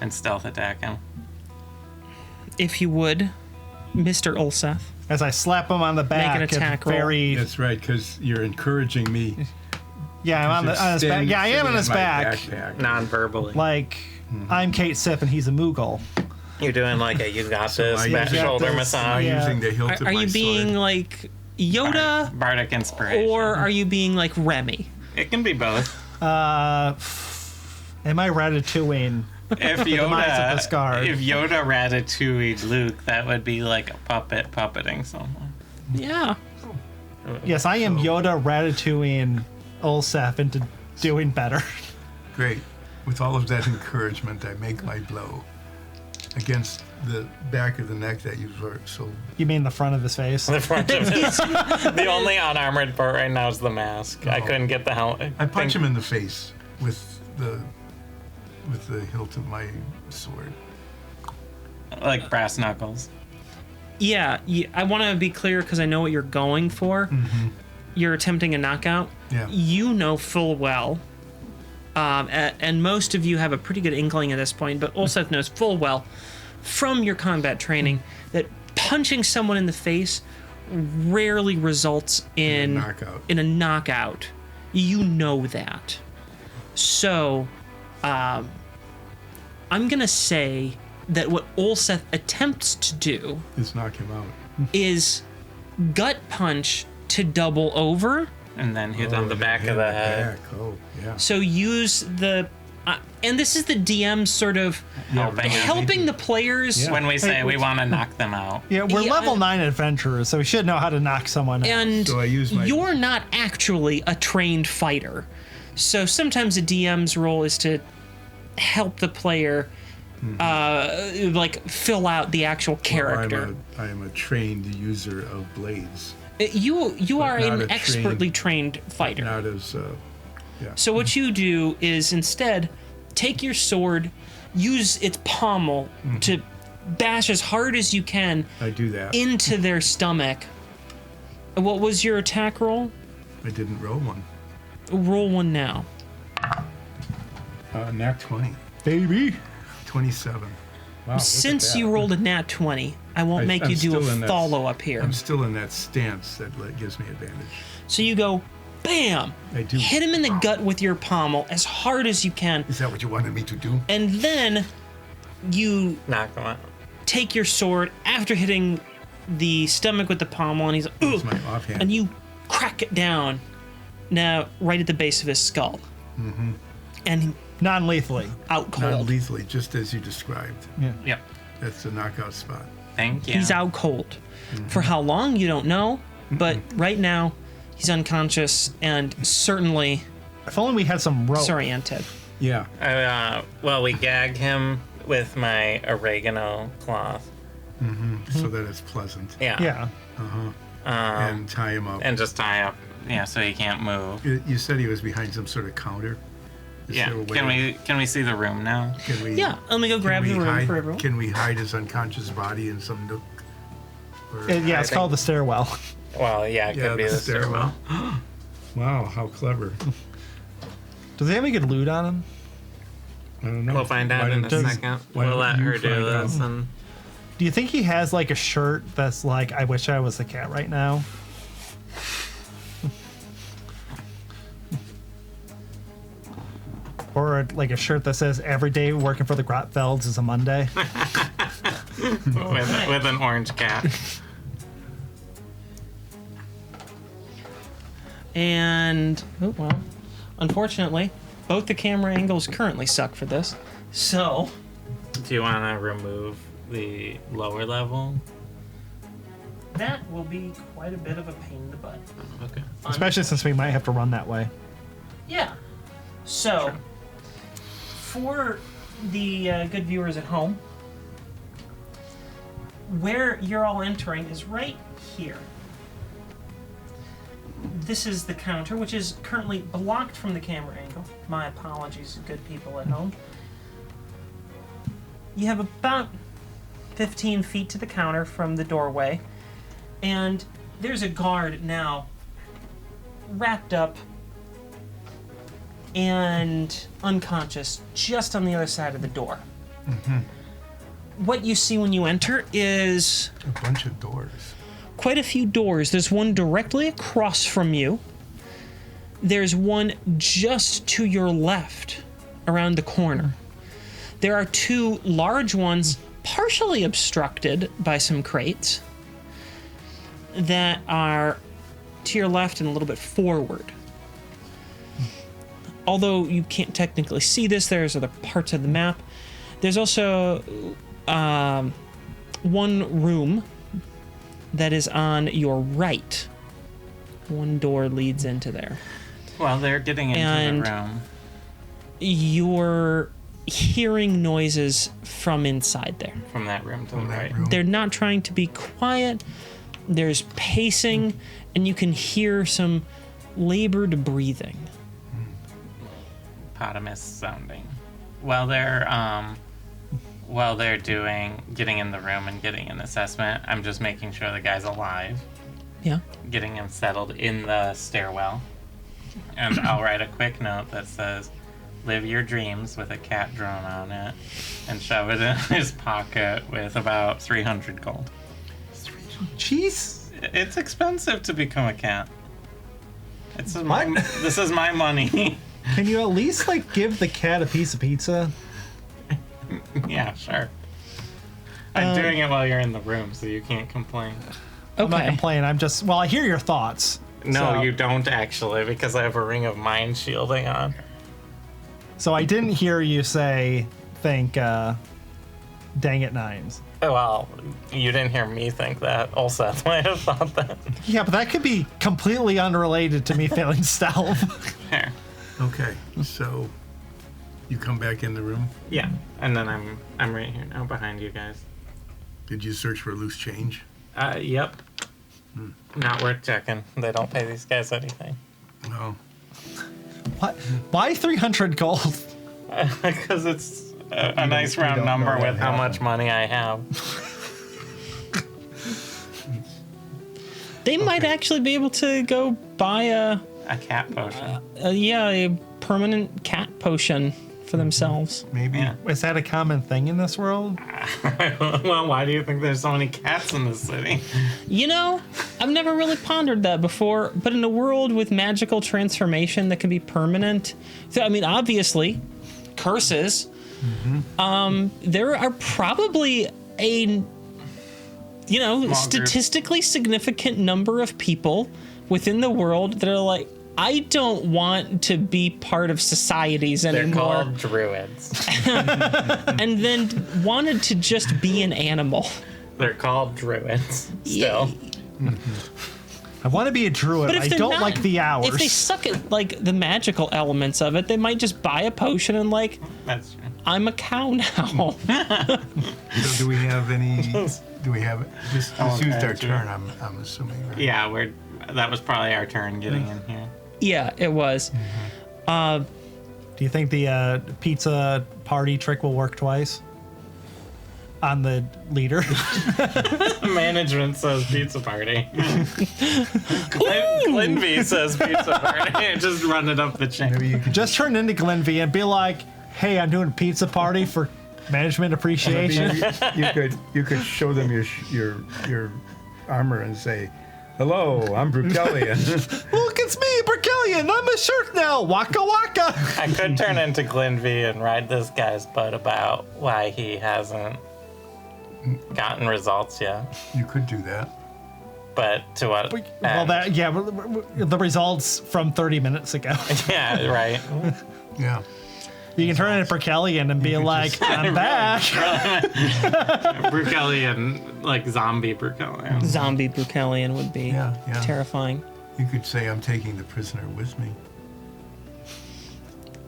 and stealth attack him. If you would, Mr. Ulseth. As I slap him on the back, an attack it's roll. very. That's right, because you're encouraging me. Yeah, I'm on his back. Yeah, I am on his back. Non-verbally. Like, I'm Kate Sip and he's a Moogle. You're doing like a "you got this" I back use shoulder I'm massage. Yeah. using the hilt of Are my you being sword. like Yoda Bardic inspiration. or are you being like Remy? It can be both. Am I Ratatouille? If demise of this guard. Yoda ratatouille'd Luke, that would be like a puppet puppeting someone. Yeah. Yes, I am Yoda Ratatouille Ulseth into doing better. Great. With all of that encouragement, I make my blow against the back of the neck that you've worked so. You mean the front of his face? The front of his. The only unarmored part right now is the mask. I couldn't get the helmet. I punch him in the face with the hilt of my sword. Like brass knuckles. Yeah, I want to be clear because I know what you're going for. You're attempting a knockout. Yeah. You know full well, and most of you have a pretty good inkling at this point, but Ulseth knows full well from your combat training that punching someone in the face rarely results in knockout. in a knockout. You know that. So, I'm going to say that what Ulseth attempts to do Just knock him out. is gut punch to double over. And then hit on the Oh, back hit of in the head. back. Oh, yeah. So use the, and this is the DM sort of helping the players. Yeah. When we say Hey, we which- want to knock them out. Yeah, we're Yeah, level 9 adventurers, so we should know how to knock someone out. And So I use my- you're not actually a trained fighter. So sometimes a DM's role is to help the player, like fill out the actual character. I am a trained user of blades. You are not an a expertly trained fighter. Not as, yeah. So what you do is instead take your sword, use its pommel to bash as hard as you can I do that. into their stomach. What was your attack roll? I didn't roll one. Roll one now. Nat 20. Baby. 27. Wow, Since you rolled a nat 20, I won't make I'm you do still in a that- follow-up here. I'm still in that stance that gives me advantage. So you go, bam! I do. Hit him in the gut with your pommel as hard as you can, Is that what you wanted me to do? and then you Knock them out. take your sword after hitting the stomach with the pommel, and he's like, That's "Ugh," my offhand. and you crack it down, now right at the base of his skull, and Non-lethally. out Not cold. lethally, just as you described. Yep. That's the knockout spot. Thank you. He's out cold. For how long, you don't know, but right now, he's unconscious and certainly If only we had some rope. disoriented. Yeah. Well, we gag him with my oregano cloth. So that it's pleasant. Yeah. Yeah. And tie him up. And just tie up Yeah, so he can't move. You said he was behind some sort of counter. Is Yeah. there a way Can we see the room now? Can we? Yeah, let me go grab the room for everyone. Can we hide his unconscious body in some nook? Or, Yeah, it's called the stairwell. Well, yeah, it could be the stairwell. Wow, how clever! Does he have any good loot on him? I don't know. We'll find out in a second. We'll let her do this. And Do you think he has like a shirt that's like, I wish I was a cat right now? Or like a shirt that says, every day working for the Grotfelds is a Monday? with an orange cat. And, oh, well, unfortunately, both the camera angles currently suck for this. So, Do you want to remove the lower level? that will be quite a bit of a pain in the butt. Okay. Especially since we might have to run that way. Yeah. So, for the good viewers at home, where you're all entering is right here. This is the counter, which is currently blocked from the camera angle. My apologies, good people at home. You have about 15 feet to the counter from the doorway, and there's a guard now wrapped up and unconscious just on the other side of the door. What you see when you enter is A bunch of doors. quite a few doors. There's one directly across from you. There's one just to your left around the corner. There are two large ones partially obstructed by some crates that are to your left and a little bit forward. Although you can't technically see this, there's other parts of the map. There's also one room that is on your right. One door leads into there. Well, they're getting into And- the room. You're hearing noises from inside there. From that room to the From that right. room. They're not trying to be quiet. There's pacing, and you can hear some labored breathing. Potamus sounding. While they're getting in the room and getting an assessment, I'm just making sure the guy's alive. Yeah. Getting him settled in the stairwell. And I'll write a quick note that says, "Live your dreams," with a cat drawn on it, and shove it in his pocket with about 300 gold. Jeez. It's expensive to become a cat. This is What? my money. Can you at least like give the cat a piece of pizza? Yeah, sure. I'm doing it while you're in the room, so you can't complain. I'm not Okay. complaining. I'm just, well, I hear your thoughts. No, So- you don't actually, because I have a ring of mind shielding on. So I didn't hear you think, dang it, nines. Well, you didn't hear me think that. Also, I might have thought that. Yeah, but that could be completely unrelated to me failing stealth. Fair. Okay, so you come back in the room. Yeah, and then I'm right here now behind you guys. Did you search for loose change? Yep. Not worth checking. They don't pay these guys anything. No. What? Why 300 gold? Because it's a nice round don't know number what with how much happened. money I have. They might actually be able to go buy a cat potion. a permanent cat potion for themselves. Maybe. Yeah. Is that a common thing in this world? Well, why do you think there's so many cats in the city? You know, I've never really pondered that before, but in a world with magical transformation that can be permanent, so, I mean, obviously, curses, there are probably a, statistically significant number of people within the world that are like, I don't want to be part of societies They're anymore, called druids. and then wanted to just be an animal. They're called druids. Still. I want to be a druid. But if I they're don't not, like the hours. if they suck at like the magical elements of it, they might just buy a potion and like, That's true. I'm a cow now. So do we have any? Do we have? This Oh, used okay, our too. turn. I'm assuming. Right? Yeah, that was probably our turn getting in here. Yeah, it was. Do you think the pizza party trick will work twice on the leader? Management says pizza party. Glenvy says pizza party. Just run it up the chain. Maybe you could Just turn into Glenvy and be like, "Hey, I'm doing a pizza party for management appreciation." you could show them your armor and say, "Hello, I'm Brucellian." Look, it's me, Berkelion. I'm a shirt now. Waka waka. I could turn into Glenvy and ride this guy's butt about why he hasn't gotten results yet. You could do that. But to what? Well, end? the results from 30 minutes ago. Yeah, right. Yeah. You can turn into Berkelion and be could like, just- "I'm back." Brucellian, like zombie Brucellian. Zombie Brucellian would be Yeah. terrifying. You could say, "I'm taking the prisoner with me."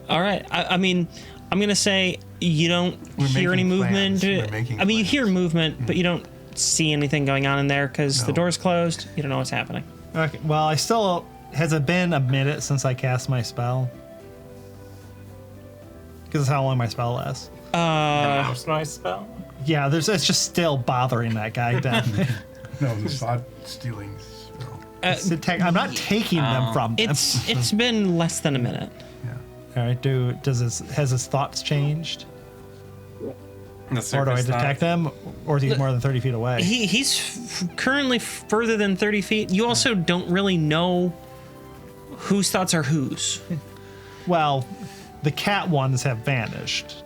All right. I mean, I'm going to say you don't We're hear any making movement. plans. We're making I mean, you plans. hear movement, but you don't see anything going on in there because the No. door's closed. You don't know what's happening. Okay, well, has it been a minute since I cast my spell? Because that's how long my spell lasts. Mouse noise spell? Yeah, it's just still bothering that guy down there. No, the thought stealing spell. I'm not taking them from them. It's been less than a minute. Yeah. All right, has his thoughts changed? Or do I detect them? Or is he more than 30 feet away? He's currently further than 30 feet. You also don't really know whose thoughts are whose. Well, the cat ones have vanished.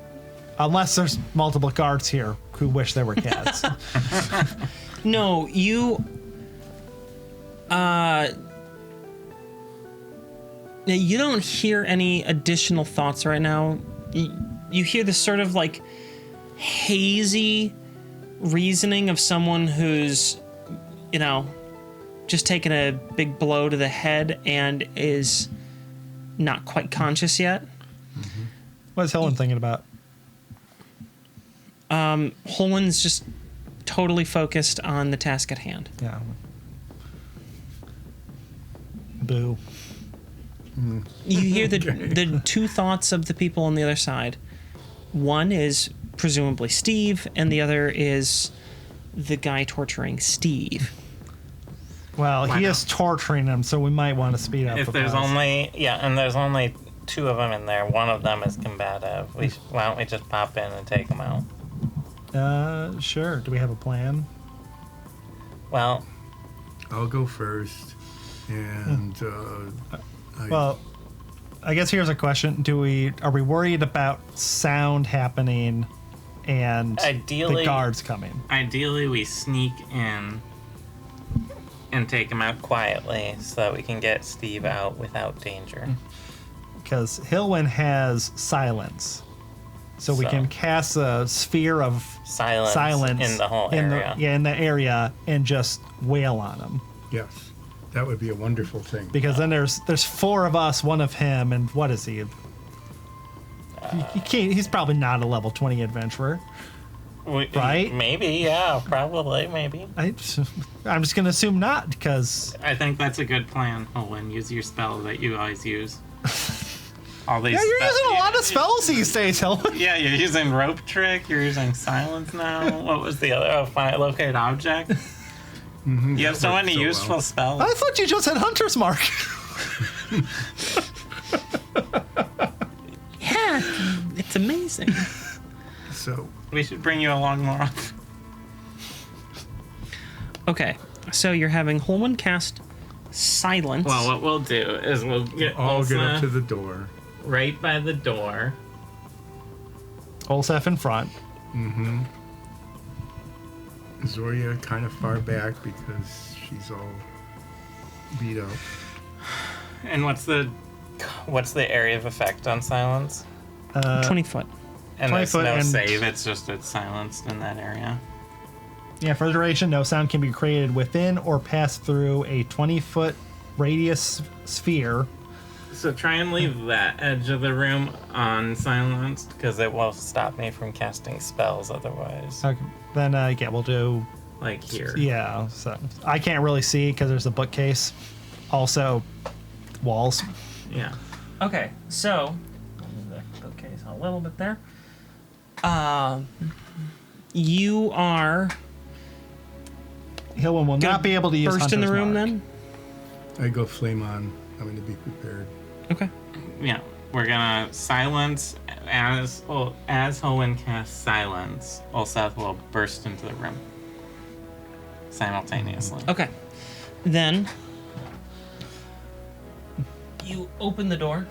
Unless there's multiple guards here who wish there were cats. No, you don't hear any additional thoughts right now. You hear this sort of like hazy reasoning of someone who's, just taken a big blow to the head and is not quite conscious yet. What's Helen thinking about? Holman's just totally focused on the task at hand. Yeah. Boo. You hear the two thoughts of the people on the other side. One is presumably Steve, and the other is the guy torturing Steve. Well, Why he not? is torturing him, so we might want to speed up If the there's process. there's only two of them in there. One of them is combative. Why don't we just pop in and take them out? Sure. Do we have a plan? Well, I'll go first, and Well, I guess here's a question: are we worried about sound happening and Ideally- the guards coming? ideally we sneak in and take him out quietly so that we can get Steve out without danger. Because Hilwyn has silence, so we So- can cast a sphere of Silence in the whole area. in the area, and just wail on him. yes, that would be a wonderful thing. Because then there's four of us, one of him, and what is he? He can't. He's probably not a level 20 adventurer. Right? Maybe, yeah, probably, maybe. I'm just gonna assume not, because I think that's a good plan, Owen. Use your spell that you always use. All these yeah, you're spells- using a lot of spells these days, Hilwyn. Yeah, you're using rope trick. You're using silence now. What was the other? Oh, find locate object. You have so worked many so useful well. spells. I thought you just had Hunter's Mark. Yeah, it's amazing. So We should bring you along more often. Okay, so you're having Holman cast silence. Well, what we'll do is we'll get I'll get up Ulsa to the door. right by the door. Olsef in front. Zoria kind of far back because she's all beat up. And what's the area of effect on silence? 20 foot. And 20 there's foot no and- save. It's silenced in that area. Yeah, for the duration, no sound can be created within or pass through a 20-foot radius sphere. So try and leave that edge of the room unsilenced because it will stop me from casting spells otherwise. Okay, then, yeah, we'll do like here. Yeah, so I can't really see because there's a bookcase. Also, walls. Yeah. Okay, so move the bookcase a little bit there. You are Hilwin will not be able to use burst in the Hunter's room Mark. then. I go flame on. I'm going to be prepared. Okay. Yeah. We're gonna silence as Hoenn casts silence. Ulseth will burst into the room simultaneously. Okay. Then you open the door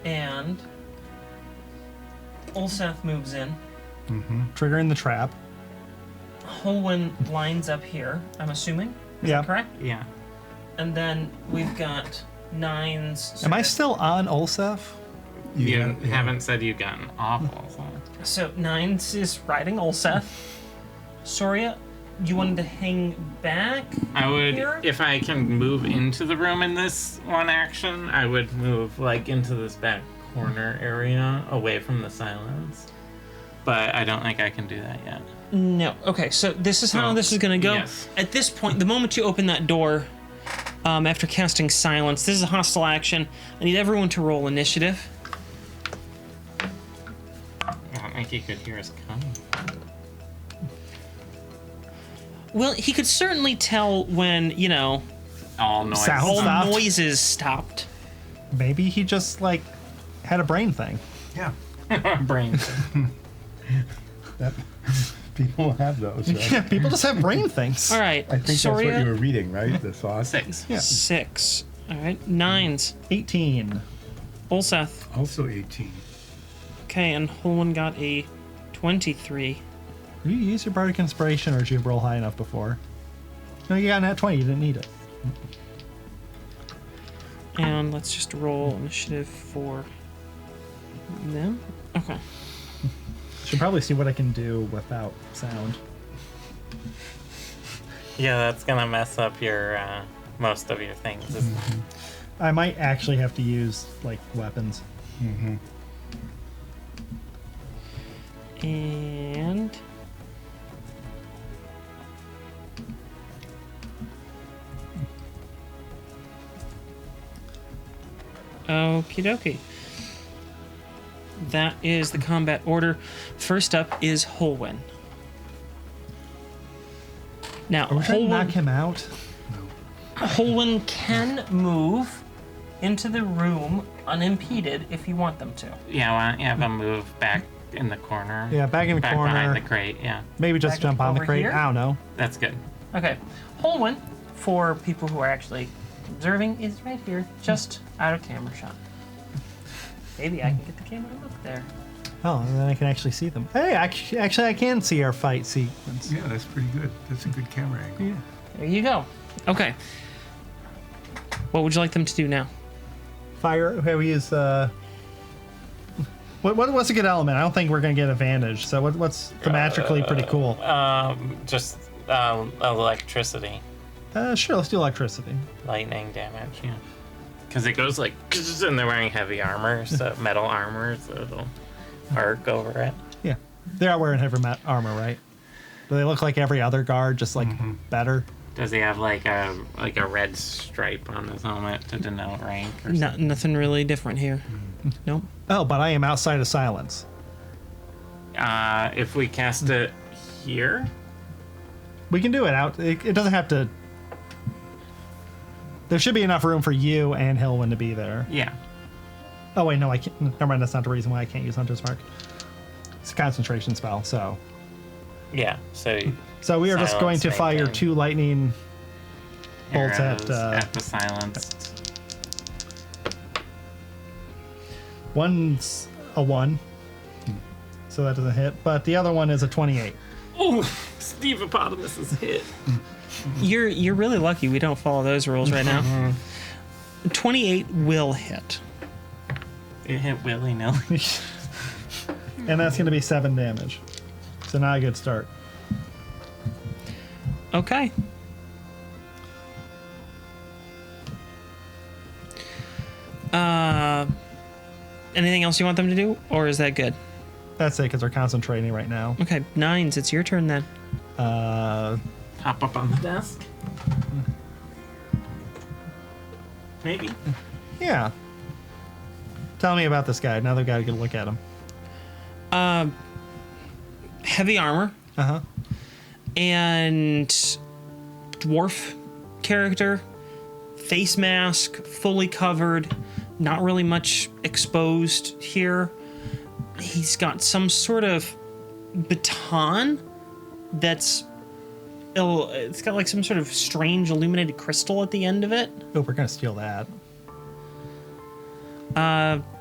and Ulseth moves in. Triggering the trap. Holwyn lines up here, I'm assuming. Is Yeah. that correct? Yeah. And then we've got Nines. Am I still on Olsef? You haven't said you've gotten awful. So Nines is riding Ulseth. Soria, you wanted to hang back? I would, Here? if I can move into the room in this one action, I would move like into this back corner area away from the silence. But I don't think I can do that yet. No. Okay, so this is how this is going to go. Yes. At this point, the moment you open that door, after casting silence, this is a hostile action. I need everyone to roll initiative. I don't think he could hear us coming. Well, he could certainly tell when, All noise. Sound. all Stopped. noises stopped. Maybe he just had a brain thing. Yeah. Brain. That, people have those, right? Yeah, people just have brain things. All right, I think that's Soria, what you were reading, right? The sauce? 6. Yeah. 6. All right, Nines. 18. Ulseth. Also 18. Okay, and Holwyn got a 23. Did you use your Bardic Inspiration or did you roll high enough before? No, you got an at 20. You didn't need it. And let's just roll initiative for them. Okay. Should probably see what I can do without sound. Yeah, that's gonna mess up your most of your things. Isn't it? I might actually have to use weapons. And okie dokie. That is the combat order. First up is Holwyn. Now, Are we trying to knock Holwyn, him out? Holwyn can move into the room unimpeded if you want them to. Yeah, why don't you have him move back in the corner? Yeah, back in the back corner. behind the crate. Yeah, Maybe just Back jump on the over crate. here? I don't know. that's good. Okay. Holwyn, for people who are actually observing, is right here, just out of camera shot. Maybe I can get the camera to look there. Oh, and then I can actually see them. Hey, actually, I can see our fight sequence. Yeah, that's pretty good. That's a good camera angle. Yeah. There you go. Okay. What would you like them to do now? Fire. Okay, we use what's a good element? I don't think we're gonna get advantage. So what's thematically pretty cool? Just electricity, Sure, let's do electricity. lightning damage. Yeah, because it goes like, and they're wearing heavy armor, so metal armor, so it'll arc over it. Yeah, they are wearing heavy armor, right? Do they look like every other guard, just better? Does he have like a red stripe on his helmet to denote rank? Or something? Nothing really different here. Nope. Oh, but I am outside of silence. If we cast it here, We can do it out. It doesn't have to. There should be enough room for you and Hilwyn to be there. yeah. Oh wait, no, I can't. Never mind. That's not the reason why I can't use Hunter's Mark. It's a concentration spell. So Yeah, so we are just going to Silence, fire maintain. 2 lightning bolts arrows at. the silenced. One's a 1, so that doesn't hit. But the other one is a 28. Oh, Steve Hippopotamus is hit. You're really lucky we don't follow those rules right now. 28 will hit. It hit willy nilly. And that's going to be 7 damage. So not a good start. Okay. Anything else you want them to do, or is that good? That's it, because they're concentrating right now. Okay, 9s. It's your turn then. Hop up on the desk. Maybe. Yeah. Tell me about this guy. Now they've got to get a look at him. Heavy armor Uh-huh. and dwarf character, face mask, fully covered, not really much exposed here. He's got some sort of baton that's it's got like some sort of strange illuminated crystal at the end of it. Oh, we're going to steal that.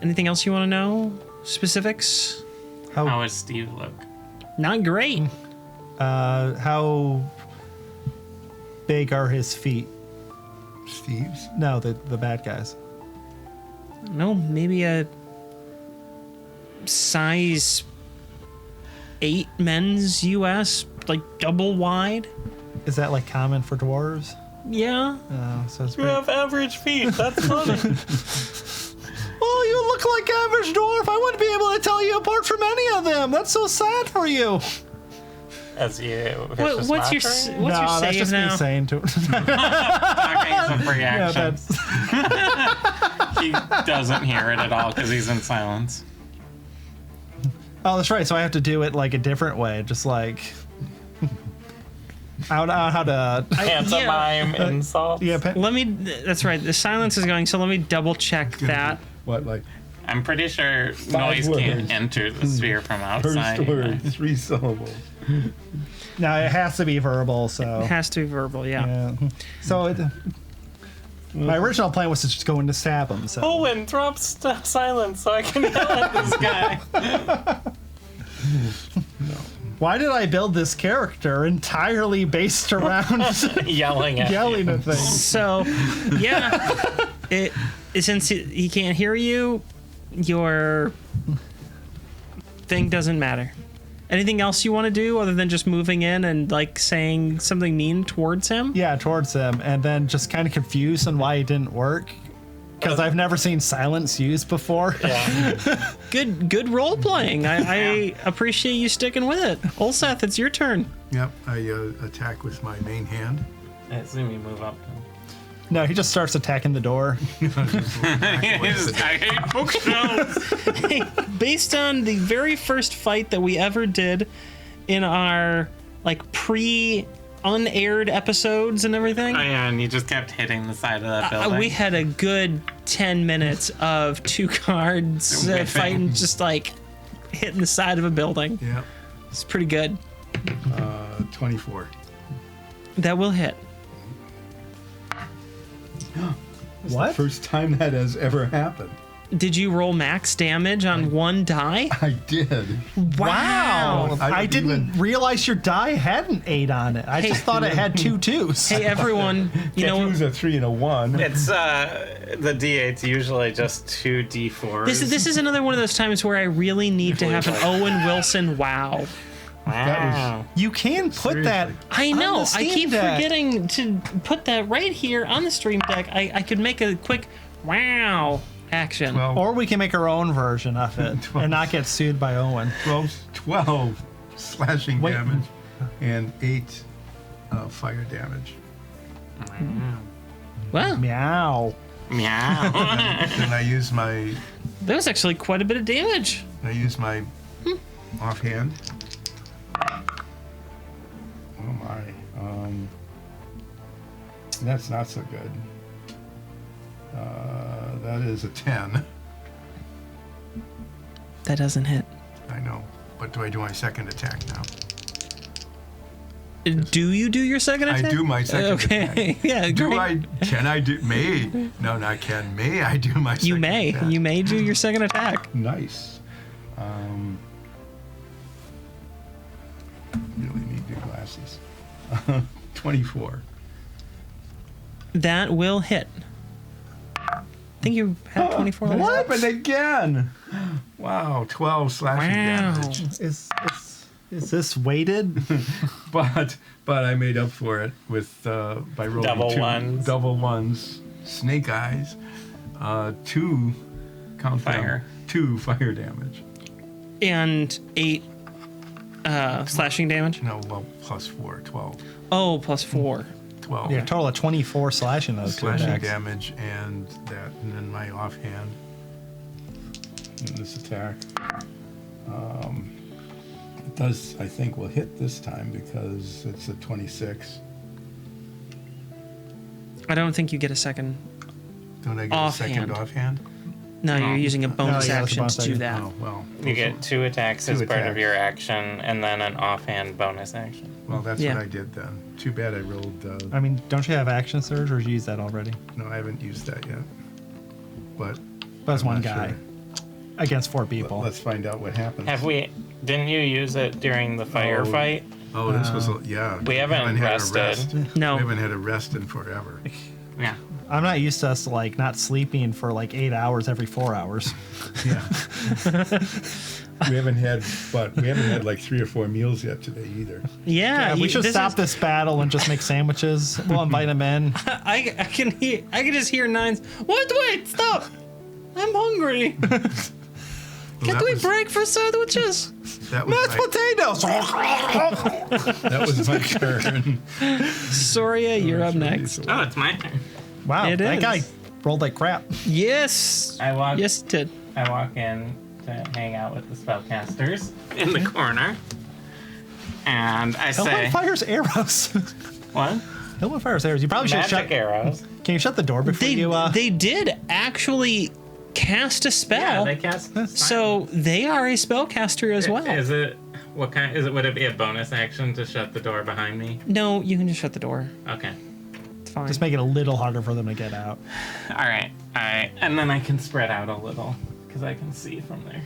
Anything else you want to know? Specifics? How How does Steve look? Not great. how big are his feet? Steve's? No, the bad guys. No, maybe a size 8 men's US, like double wide. Is that like common for dwarves? Yeah. So it's You have average feet. That's funny. Oh, you look like average dwarf. I wouldn't be able to tell you apart from any of them. That's so sad for you. As you. What's your no, your that's save just now? me saying to Talking is a free yeah, action. that's He doesn't hear it at all because he's in silence. Oh, that's right. So I have to do it like a different way, just like I don't know how to. Pantomime insult. Yeah, Let me. That's right. The silence is going. So let me double check that. What, like I'm pretty sure 5 noise can't words. enter the sphere from outside. first word, 3 syllables? now it has to be verbal. So It has to be verbal. Yeah. yeah. So my original plan was to just go in to stab him. So Owen, drop silence so I can yell at this guy. why did I build this character entirely based around Yelling at yelling you. at things? So, yeah. Since he can't hear you, your thing doesn't matter. Anything else you want to do other than just moving in and like saying something mean towards him? Yeah, towards him, and then just kind of confused on why it didn't work. Because I've never seen silence used before. Yeah. Good role playing. I appreciate you sticking with it. Olseth, it's your turn. Yep, I attack with my main hand. I assume you move up. No, he just starts attacking the door. I hate bookshelves. Hey, based on the very first fight that we ever did in our like unaired episodes and everything, Oh yeah, and you just kept hitting the side of that building. we had a good 10 minutes of 2 cards Whipping. fighting, just like hitting the side of a building. Yep, It's pretty good. 24. That will hit. What? First time that has ever happened. Did you roll max damage on 1 die? I did. Wow! I I didn't didn't realize your die had an 8 on it. I Hey. just thought it had 2 2s. Hey everyone, you know Twos a 3 and a 1. It's the D8's usually just 2 D4s. this is another one of those times where I really need to have an Owen Wilson wow. Wow. You can put that. I on know. the I Steam keep Deck. forgetting to put that right here on the stream deck. I could make a quick wow action. 12, Or we can make our own version of it and not get sued by Owen. 12 slashing Wait. damage and 8 fire damage. Wow, Meow. Meow. Then I use my that was actually quite a bit of damage. offhand. Oh my. That's not so good. That is a 10. That doesn't hit. I know. But do I do my second attack now? Do you do your second I attack? do my second Okay, yeah, Do great. can I do, may, no, not can, may I do my second You may. attack? You may do your second attack. Nice. Really need new glasses. 24. That will hit. I think you had 24 That last. happened again. Wow, 12 slashing Wow. damage. Is this weighted? But I made up for it with by rolling double ones, snake eyes, 2 count Fire. 2 fire damage. And 8 slashing damage? No, well, plus 4, 12. Oh, plus 4. 12. Yeah, total of 24 slashing those two Slashing attacks. damage and that, and then my offhand. And this attack. It does, I think, will hit this time because it's a 26. I don't think you get a second. Don't I get a second offhand? No, you're using a bonus yeah, it's a action bonus to do action. that. Oh, well. You get 2 attacks as Two part of attacks. your action, and then an offhand bonus action. Well, that's Yeah. what I did then. Too bad I rolled. I mean, don't you have action surge, or did you use that already? No, I haven't used that yet. But But it's I'm one not guy sure. against 4 people. Let's find out what happens. Didn't you use it during the firefight? Oh, this was yeah. We haven't had rested. a rest. No. We haven't had a rest in forever. Yeah. I'm not used to us like not sleeping for like 8 hours every 4 hours. Yeah. we haven't had like 3 or 4 meals yet today either. Yeah, we should this stop is- this battle and just make sandwiches. We'll invite them in. I can just hear Nines. Wait, stop! I'm hungry. Can't that we was- break for sandwiches? That was Mashed potatoes. that was my turn. Soria, you're up That's really next. so- Oh, it's my turn. Wow, It that is. guy rolled like crap. Yes. Yes, it did. I walk in to hang out with the spellcasters in the corner, and I Hellboy say, fires arrows. "What? Hellboy fires arrows. You probably should Magic shut. arrows?" Can you shut the door before They you? they did actually cast a Yeah, spell, they cast. so they are a spellcaster as well. Is it what kind? Is it? Would it be a bonus action to shut the door behind me? No, you can just shut the door. Okay. It's fine. Just make it a little harder for them to get out. All right. And then I can spread out a little because I can see from there.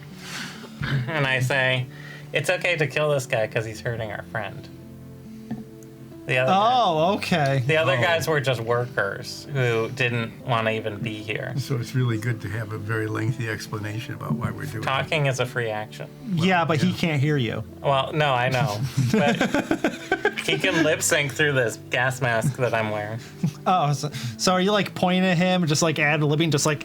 And I say, "It's okay to kill this guy because he's hurting our friend." The other guy- Oh, okay. the other guys were just workers who didn't want to even be here. So it's really good to have a very lengthy explanation about why we're doing it. Talking is a free action. Yeah, but he can't hear you. Well, no, I know, but he can lip sync through this gas mask that I'm wearing. Oh, so are you like pointing at him, just like ad libbing, just like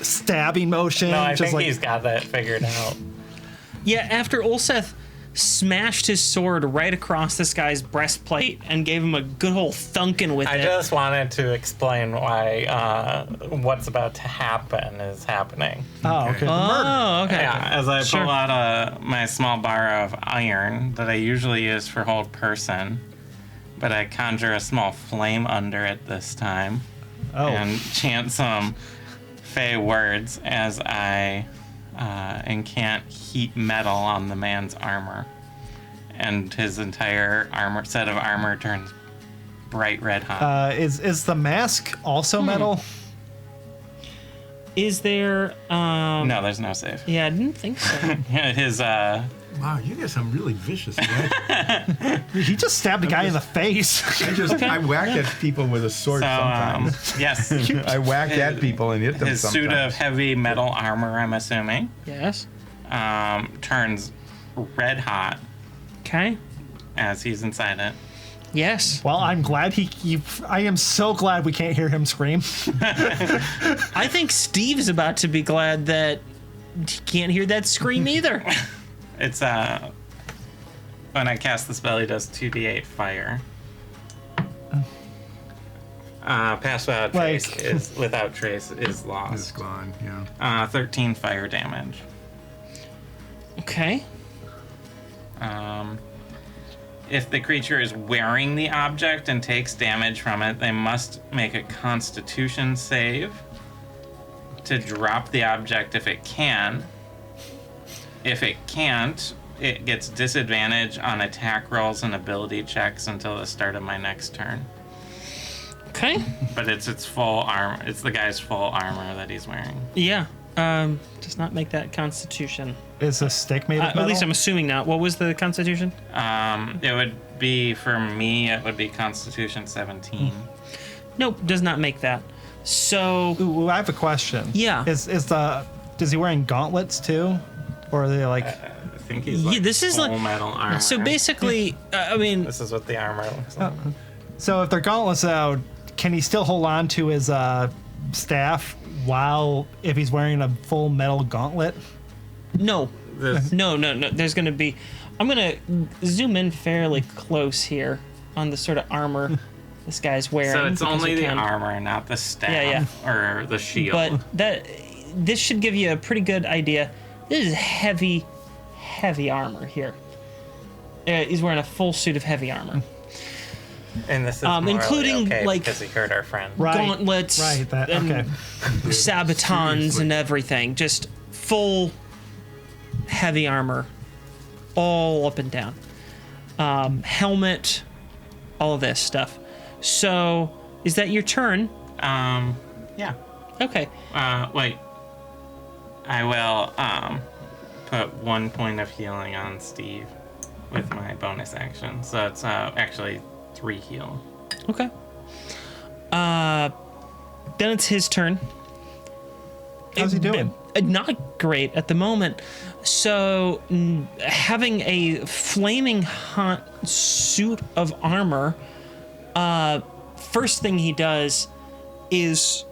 stabbing motion? No, I just think like, he's got that figured out. Yeah, after Ulseth smashed his sword right across this guy's breastplate and gave him a good old thunking with I it. just wanted to explain why what's about to happen is happening. Oh, okay. The murder. Oh, okay. Yeah, as I Sure. pull out my small bar of iron that I usually use for hold person, but I conjure a small flame under it this time Oh, and chant some fey words as I incant heat metal on the man's armor, and his entire set of armor turns bright red hot. is the mask also metal? Is there? No, there's no save. Yeah, I didn't think so. His Wow, you guys some really vicious magic. He just stabbed a guy in the face. I whack at people with a sword so sometimes. yes, I whack at people and hit them his sometimes. suit of heavy metal armor, I'm assuming, Yes. turns red hot Okay. as he's inside it. Yes. Well, I'm glad I am so glad we can't hear him scream. I think Steve's about to be glad that he can't hear that scream either. It's when I cast the spell, he does 2d8 fire. Pass without trace Like- is without trace is It's lost. gone, yeah. 13 fire damage. Okay. If the creature is wearing the object and takes damage from it, they must make a Constitution save to drop the object if it can. If it can't, it gets disadvantage on attack rolls and ability checks until the start of my next turn. Okay. But it's its full armor. It's the guy's full armor that he's wearing. Yeah. Does not make that Constitution. Is a stick made of metal? At least I'm assuming not. What was the Constitution? It would be, for me, it would be Constitution 17. Nope, does not make that. So Ooh, I have a question. Yeah. Is he wearing gauntlets too, or are they like? I think he's Yeah, like this is full like- metal armor. so basically, I mean, This is what the armor looks like. So if they're gauntlets out, can he still hold on to his staff if he's wearing a full metal gauntlet? no. this. No. There's going to be. I'm going to zoom in fairly close here on the sort of armor this guy's wearing. So it's because only we the can. armor, not the staff Yeah. or the shield. But this should give you a pretty good idea. This is heavy armor here. He's wearing a full suit of heavy armor. and this is including, okay like, because he hurt our friend. Right. Gauntlets, Right. That. and Okay. sabatons Seriously. and everything. Just full heavy armor, all up and down. Helmet, all of this stuff. So, is that your turn? Yeah. Okay. Wait. I will put 1 point of healing on Steve with my bonus action. So it's actually 3 heal. Okay. Then it's his turn. How's he doing? Not great at the moment. So, having a flaming hot suit of armor, first thing he does is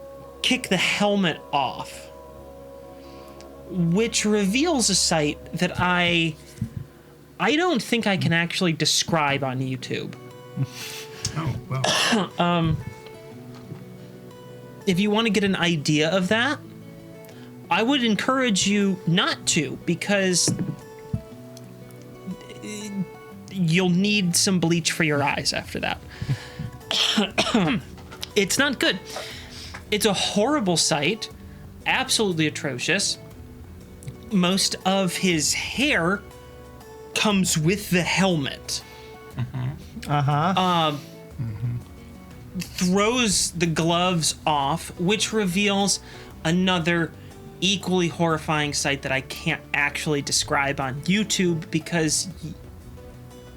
kick the helmet off, which reveals a sight that I don't think I can actually describe on YouTube. Oh, well. If you want to get an idea of that, I would encourage you not to, because you'll need some bleach for your eyes after that. It's not good. It's a horrible sight, absolutely atrocious. Most of his hair comes with the helmet. Throws the gloves off, which reveals another equally horrifying sight that I can't actually describe on YouTube because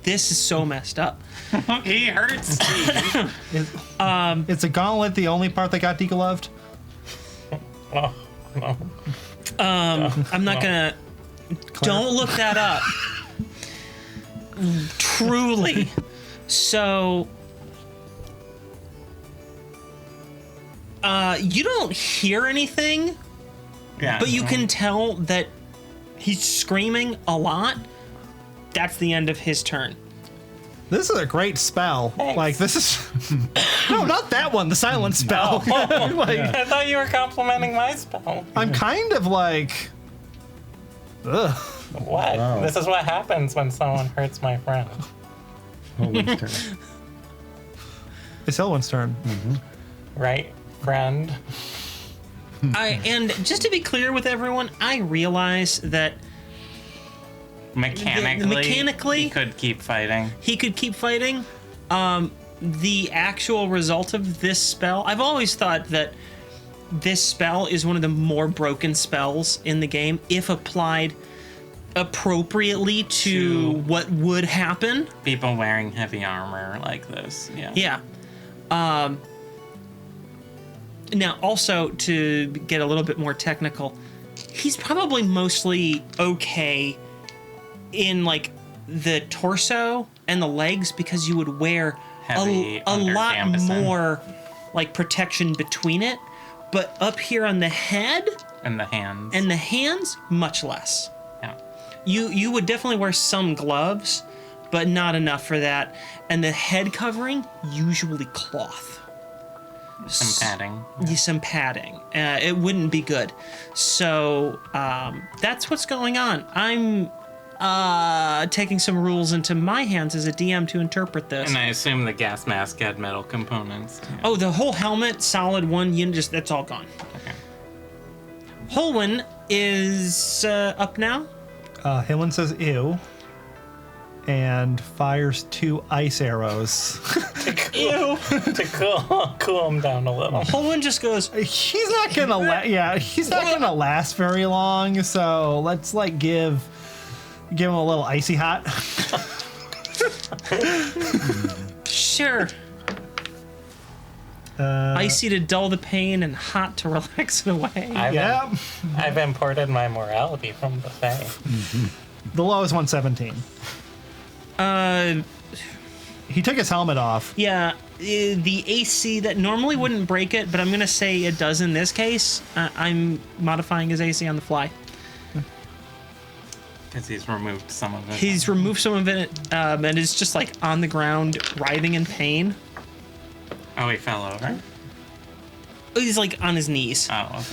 this is so messed up. He hurts Steve. Is a gauntlet the only part that got degloved? Oh, no. I'm not gonna. Don't look that up. Truly. So. You don't hear anything, Yeah. but you can tell that he's screaming a lot. That's the end of his turn. This is a great spell. Thanks. Like, this is... No, not that one. The silent spell. Like, I thought you were complimenting my spell. I'm kind of like... Ugh. What? Wow. This is what happens when someone hurts my friend. Holden's turn. It's Elwin's turn. Right, friend? And just to be clear with everyone, I realize that Mechanically, he could keep fighting. he could keep fighting. The actual result of this spell, I've always thought that this spell is one of the more broken spells in the game if applied appropriately to what would happen. People wearing heavy armor like this. Yeah. Yeah. Now, also, to get a little bit more technical, he's probably mostly okay in, like, the torso and the legs because you would wear Heavy a under lot gambeson. more, like, protection between it. But up here on the head And the hands. and the hands, much less. yeah. You would definitely wear some gloves, but not enough for that. And the head covering, usually cloth. Some padding. Some padding. It wouldn't be good. So that's what's going on. I'm taking some rules into my hands as a DM to interpret this. And I assume the gas mask had metal components. Too. Oh, the whole helmet, solid one unit, just that's all gone. Okay. Holwyn is up now. Helen says ew. And fires 2 ice arrows. Ew. to cool him down a little. Holwyn just goes, He's not gonna he's not gonna last very long, so let's like give him a little icy hot. sure. Icy to dull the pain and hot to relax it away. I've imported my morality from the Fae. The low is 117. He took his helmet off. Yeah, the AC that normally wouldn't break it, but I'm going to say it does in this case. I'm modifying his AC on the fly. Because he's removed some of it. He's removed some of it and is just like on the ground, writhing in pain. Oh, he fell over? He's like on his knees. Oh,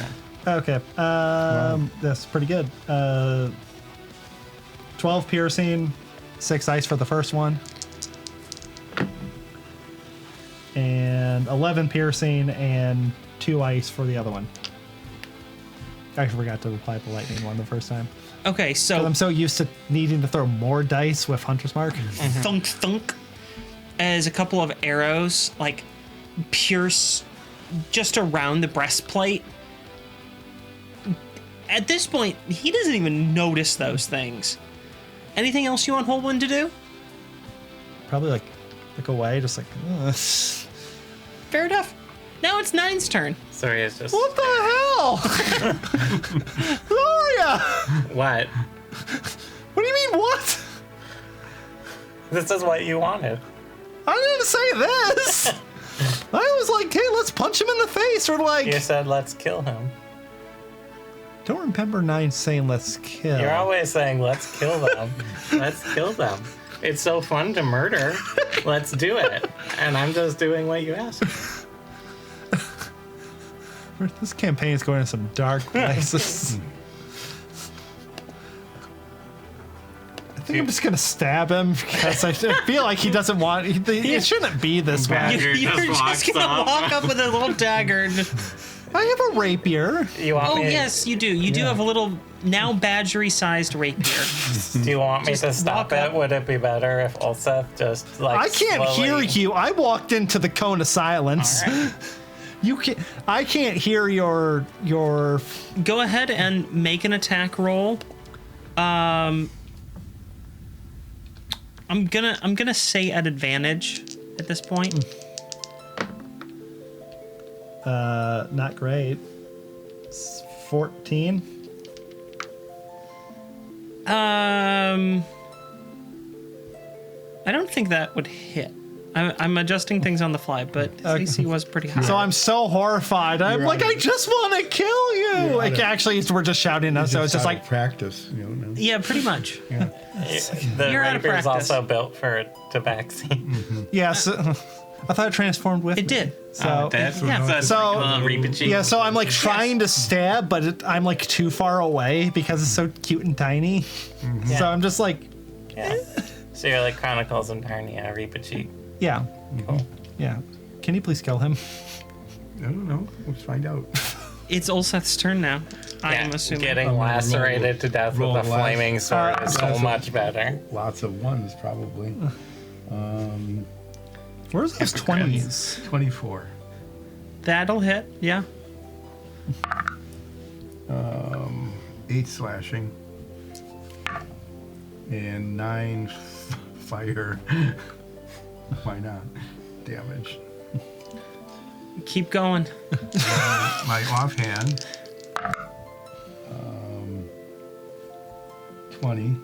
okay. Okay. That's pretty good. 12 piercing, 6 ice for the first one. And 11 piercing and 2 ice for the other one. I forgot to apply the lightning one the first time. Okay, so I'm so used to needing to throw more dice with Hunter's Mark. thunk thunk, as a couple of arrows like pierce just around the breastplate. At this point, he doesn't even notice those things. Anything else you want Holwyn to do? Probably like look away, just like. Ugh. Fair enough. Now it's Nine's turn. So he is just... What the hell, Gloria? What? What do you mean what? This is what you wanted. I didn't say this. I was like, hey, let's punch him in the face, or like. You said, let's kill him. Don't remember Nine saying let's kill. You're always saying, let's kill them. Let's kill them. It's so fun to murder. Let's do it. And I'm just doing what you asked. This campaign is going in some dark places. I think I'm just gonna stab him because I feel like he doesn't want. It shouldn't be this way. Badger You're just just walks gonna up. walk up with a little dagger and just... I have a rapier. You want Oh, me, yes, you do. You do have a little, now badgery-sized rapier. Do you want me Just to stop walk up. it? Would it be better if Ulseth just like I can't slowly... hear you. I walked into the cone of silence. All right. You can. I can't hear your. Go ahead and make an attack roll. I'm gonna say at advantage at this point. Not great. It's 14. I don't think that would hit. I'm adjusting things on the fly, but his AC was pretty high. So I'm so horrified. I'm You're like, out I of- just want to kill you. You're Like, out of- actually, we're just shouting us. So it's just out of like, practice, you know. Yeah, pretty much. Yeah. The You're out of rapier's practice. also built for tabaxi. yes. I thought it transformed with It me. did. So Yeah. So- Reapichi. yeah, so I'm like trying to stab, but I'm like too far away because it's so cute and tiny. So Yeah. I'm just like, Yeah. So you're like Chronicles and Tarnia, Reapichi. yeah, Cool. yeah. Can you please kill him? I don't know. Let's find out. It's Ulseth's turn now. I am assuming. Getting I'm gonna lacerated to death roll with a last. flaming sword is so Lots of- much better. Lots of ones, probably. Where's those Hypocrites. 20s? 24. That'll hit. Yeah. 8 slashing. And 9 fire. Why not? Damage. Keep going. My offhand. 20.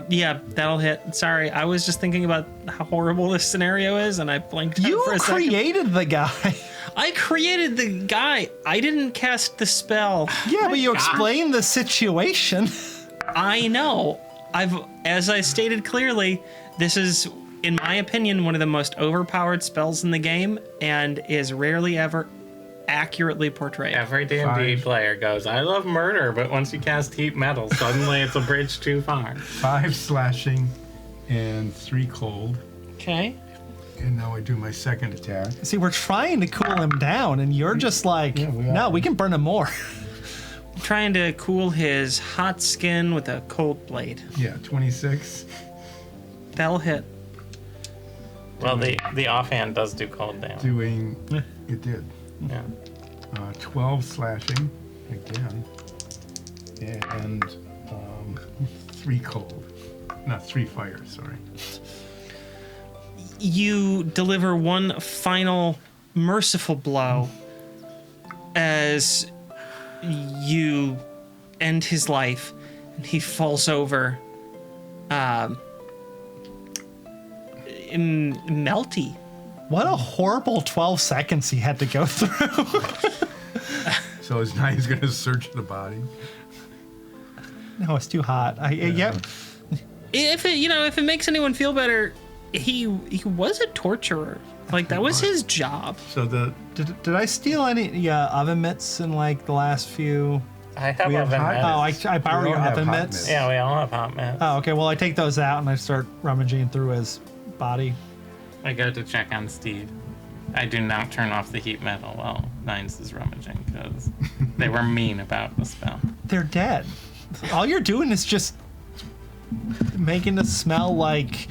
Yeah, that'll hit. Sorry, I was just thinking about how horrible this scenario is, and I blanked out You for a second. created the guy. I created the guy. I didn't cast the spell. Yeah, but you explained the situation. I know. As I stated clearly, this is, in my opinion, one of the most overpowered spells in the game, and is rarely ever accurately portrayed. Every D&D 5. player goes, I love murder, but once you cast heat metal, suddenly it's a bridge too far. 5 slashing and 3 cold. Okay. And now I do my second attack. See, we're trying to cool him down, and you're just like, Yeah, we are. no, we can burn him more. Trying to cool his hot skin with a cold blade. Yeah, 26. That'll hit. Well, the offhand does do cold damage. Doing. It did. Yeah. 12 slashing again. And 3 cold. Not 3 fire, sorry. You deliver one final merciful blow as you end his life, and he falls over, melty. What a horrible 12 seconds he had to go through. So is Nine's going to search the body? No, it's too hot. Yep. If it makes anyone feel better, he was a torturer. Like, that was his job. So Did I steal any oven mitts in like the last few? I have We have oven hot mitts. Oh, I borrow We your all have oven hot mitts. mitts. Yeah, we all have hot mitts. Oh, okay. Well, I take those out and I start rummaging through his body. I go to check on Steve. I do not turn off the heat metal while Nines is rummaging because they were mean about the spell. They're dead. All you're doing is just making it smell like.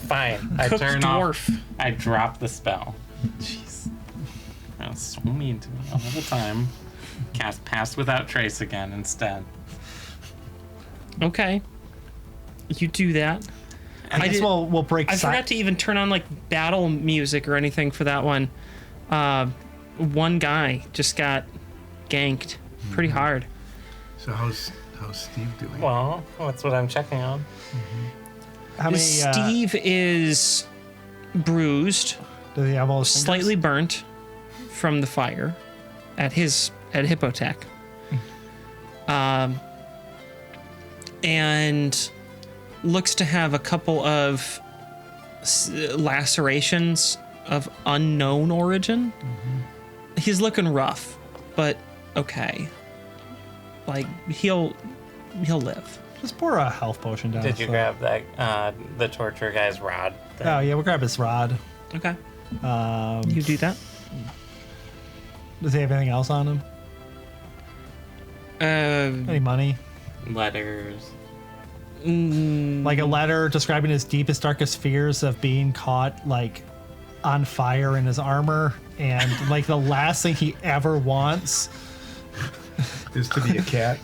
Fine. I Cooked turn dwarf. off. I drop the spell. Jeez. That's so mean to me all the time. Cast Pass Without Trace again instead. Okay. You do that. I guess we'll break. I forgot to even turn on like battle music or anything for that one. One guy just got ganked pretty hard. So how's Steve doing? Well, that's what I'm checking on. How many? Steve is bruised, Do they have all his fingers? slightly burnt from the fire at Hippotech. And looks to have a couple of lacerations of unknown origin. He's looking rough, but okay. Like, he'll live. Just pour a health potion down. Did his you throat. grab that the torture guy's rod? thing? Oh yeah, we'll grab his rod. Okay. You do that. Does he have anything else on him? Any money? Letters. Like a letter describing his deepest, darkest fears of being caught, like, on fire in his armor, and like the last thing he ever wants. Is to be a cat.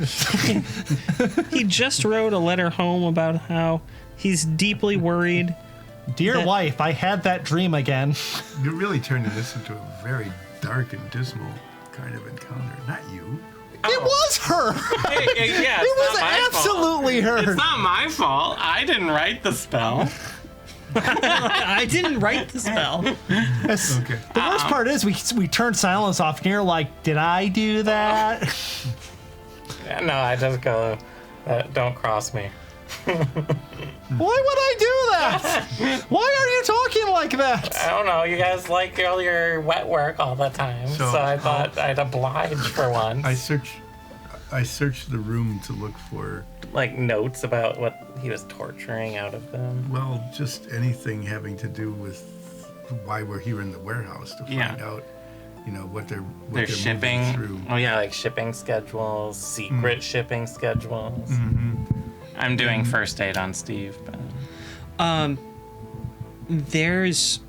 He just wrote a letter home about how he's deeply worried. Dear That- wife, I had that dream again. You're really turning this into a very dark and dismal kind of encounter. Not you. It was her. Yeah, It it's was not my fault. absolutely her. It's not my fault. I didn't write the spell. I didn't write the spell. It's- Okay. The worst part is we turned silence off, and you're like, "Did I do that?" No, I just go, don't cross me. Why would I do that? Why are you talking like that? I don't know. You guys like all your wet work all the time, so I thought I'd oblige for once. I searched the room to look for, Like notes about what he was torturing out of them. well, just anything having to do with why we're here in the warehouse to find out, what they're They're moving shipping. through. Oh yeah, like shipping schedules, secret shipping schedules. I'm doing first aid on Steve, but There's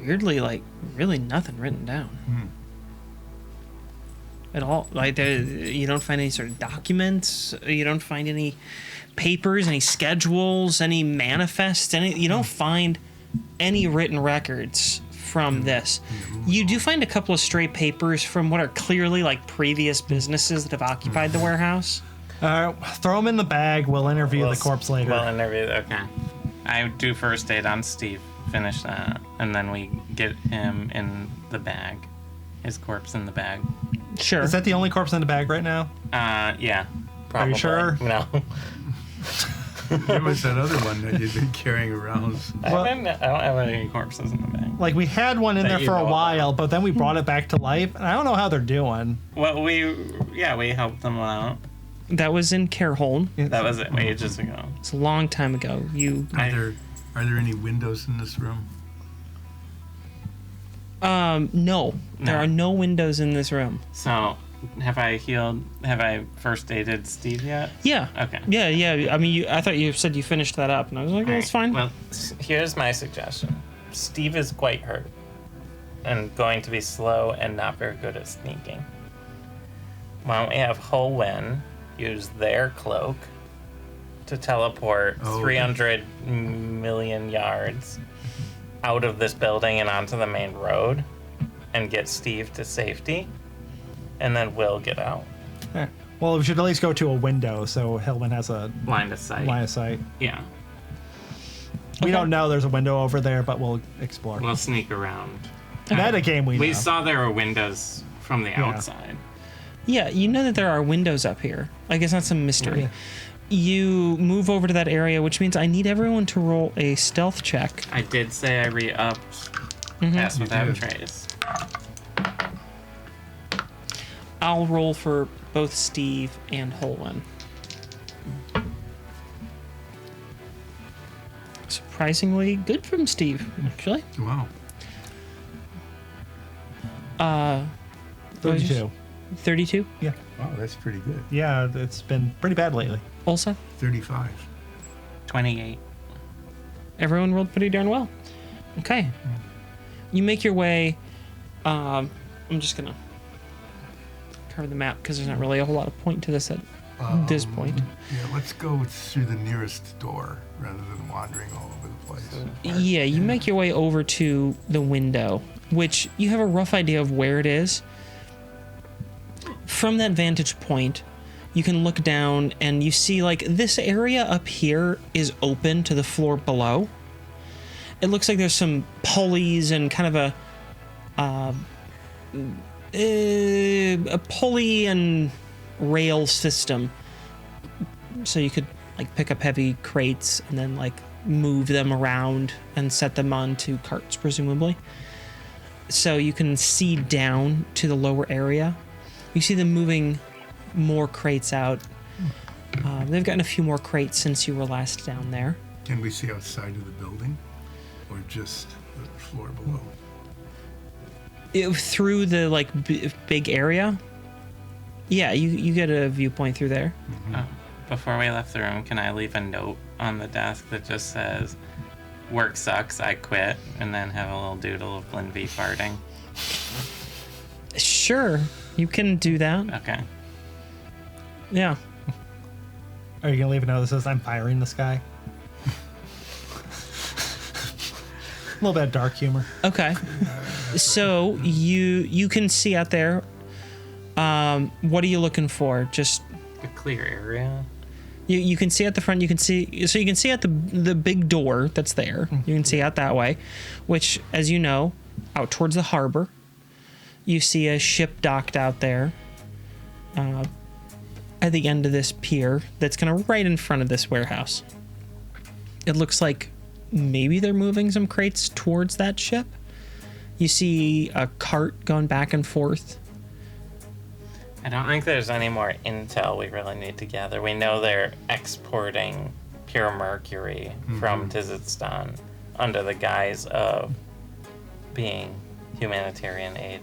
weirdly, like, really nothing written down at all. Like, you don't find any sort of documents. You don't find any papers, any schedules, any manifests. You don't find any written records from this. You do find a couple of stray papers from what are clearly like previous businesses that have occupied the warehouse. All right, throw him in the bag. We'll interview the corpse later. Well, interview. Okay. I do first aid on Steve. Finish that, and then we get him in the bag. His corpse in the bag. Sure. Is that the only corpse in the bag right now? Yeah. Are Probably. you sure? No. There was that other one that you've been carrying around. I don't have any corpses in the bag. Like, we had one in That there you for a know while, but then we brought it back to life, and I don't know how they're doing. Well, we helped them out. That was in Carehold. That was it ages ago. It's a long time ago. Are there any windows in this room? No. There are no windows in this room. So, have I first aided Steve yet? Yeah. Okay. Yeah. I mean, I thought you said you finished that up, and I was like, that's fine. Well, here's my suggestion. Steve is quite hurt and going to be slow and not very good at sneaking. Why don't we have Ho Wen use their cloak to teleport 300 million yards out of this building and onto the main road and get Steve to safety, and then we'll get out. Well, we should at least go to a window so Hillman has a Line of sight. line of sight. Yeah. We don't know there's a window over there, but we'll explore. We'll sneak around. Meta game we know. We saw there were windows from the outside. Yeah, you know that there are windows up here. Like, it's not some mystery. Yeah. You move over to that area, which means I need everyone to roll a stealth check. I did say I re-upped Pass Without did. Trace. I'll roll for both Steve and Holwyn. Surprisingly good from Steve, actually. Wow. 32. 32. Yeah. Wow, that's pretty good. Yeah, it's been pretty bad lately. Also, 35. 28. everyone rolled pretty darn well. Okay. You make your way. I'm just going to cover the map because there's not really a whole lot of point to this at this point. Yeah, let's go through the nearest door rather than wandering all over the place. Yeah, you make your way over to the window, which you have a rough idea of where it is. From that vantage point, you can look down and you see like this area up here is open to the floor below. It looks like there's some pulleys and kind of a pulley and rail system. So you could like pick up heavy crates and then like move them around and set them onto carts, presumably. So you can see down to the lower area. You see them moving more crates out. They've gotten a few more crates since you were last down there. Can we see outside of the building or just the floor below? Through the like big area. Yeah, you get a viewpoint through there. Before we left the room, can I leave a note on the desk that just says, "Work sucks, I quit," and then have a little doodle of Blinn V farting? Sure, you can do that. Okay. Yeah. Are you going to leave a note that says, I'm firing this guy? A little bit of dark humor. Okay. So you can see out there. What are you looking for? Just A clear area. you can see at the front. You can see at the big door that's there. You can see out that way, which, as you know, out towards the harbor. You see a ship docked out there. At the end of this pier, that's kind of right in front of this warehouse. It looks like maybe they're moving some crates towards that ship. You see a cart going back and forth. I don't think there's any more intel we really need to gather. We know they're exporting pure mercury from Tizitstan under the guise of being humanitarian aid.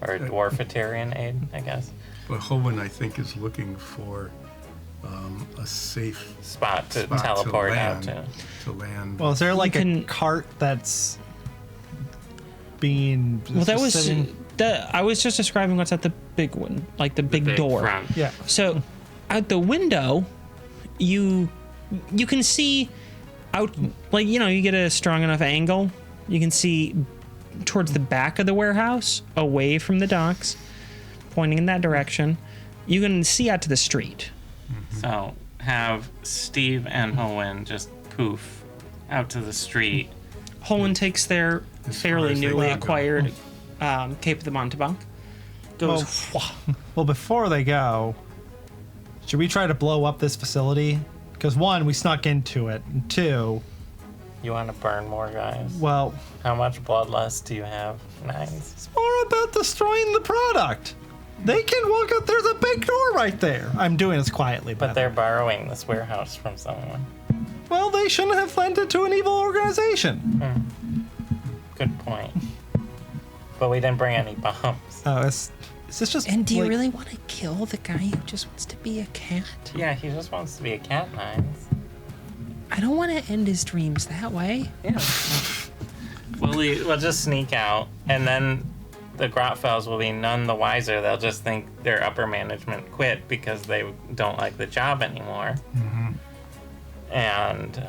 Or dwarfitarian aid, I guess. But Hoban, I think, is looking for a safe Spot to teleport out to. land. Well, is there like can- a cart that's being... Well, that was sitting- that. I was just describing what's at the big one, like the big door. Front. Yeah. So, out the window, you can see out, like, you know, you get a strong enough angle, you can see towards the back of the warehouse, away from the docks, pointing in that direction. You can see out to the street. So have Steve and Hohen just poof out to the street. Holland takes their As fairly far as they newly can go. acquired Cape of the Montebank. Goes. Well, before they go, should we try to blow up this facility? Because one, we snuck into it, and two, You want to burn more guys? well, How much bloodlust do you have? 9s. it's more about destroying the product. They can walk out. There's a big door right there. I'm doing this quietly, But they're borrowing this warehouse from someone. well, they shouldn't have lent it to an evil organization. Good point. But we didn't bring any bombs. Oh, is this just? And do you like- really want to kill the guy who just wants to be a cat? Yeah, he just wants to be a cat 9s. I don't want to end his dreams that way. Yeah. We'll just sneak out, and then the Grotfells will be none the wiser. They'll just think their upper management quit because they don't like the job anymore. And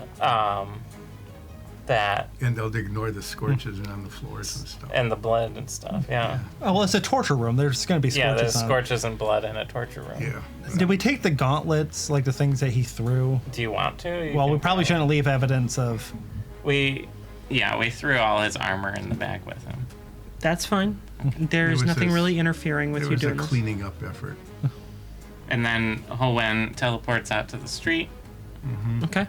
that And they'll ignore the scorches and on the floors and stuff. and the blood and stuff. Yeah. Oh, well, it's a torture room. There's going to be Yeah, scorches there's on it. scorches and blood in a torture room. Yeah. Did we take the gauntlets, like the things that he threw? Do you want to? You Well, we can probably try. shouldn't leave evidence of. We threw all his armor in the bag with him. That's fine. There's was nothing this- really interfering with It you was a doing this. cleaning up effort. And then Howen teleports out to the street. Okay.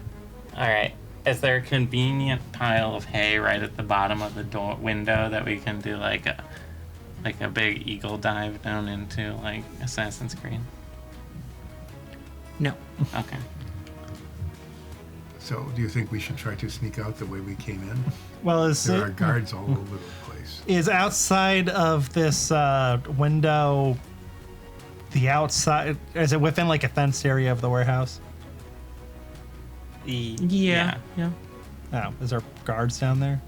All right. Is there a convenient pile of hay right at the bottom of the door window that we can do like a big eagle dive down into, like Assassin's Creed? No. Okay. So, do you think we should try to sneak out the way we came in? Well, There are guards all over the place. is outside of this window the outside? Is it within like a fenced area of the warehouse? Yeah. Yeah. Oh, is there guards down there?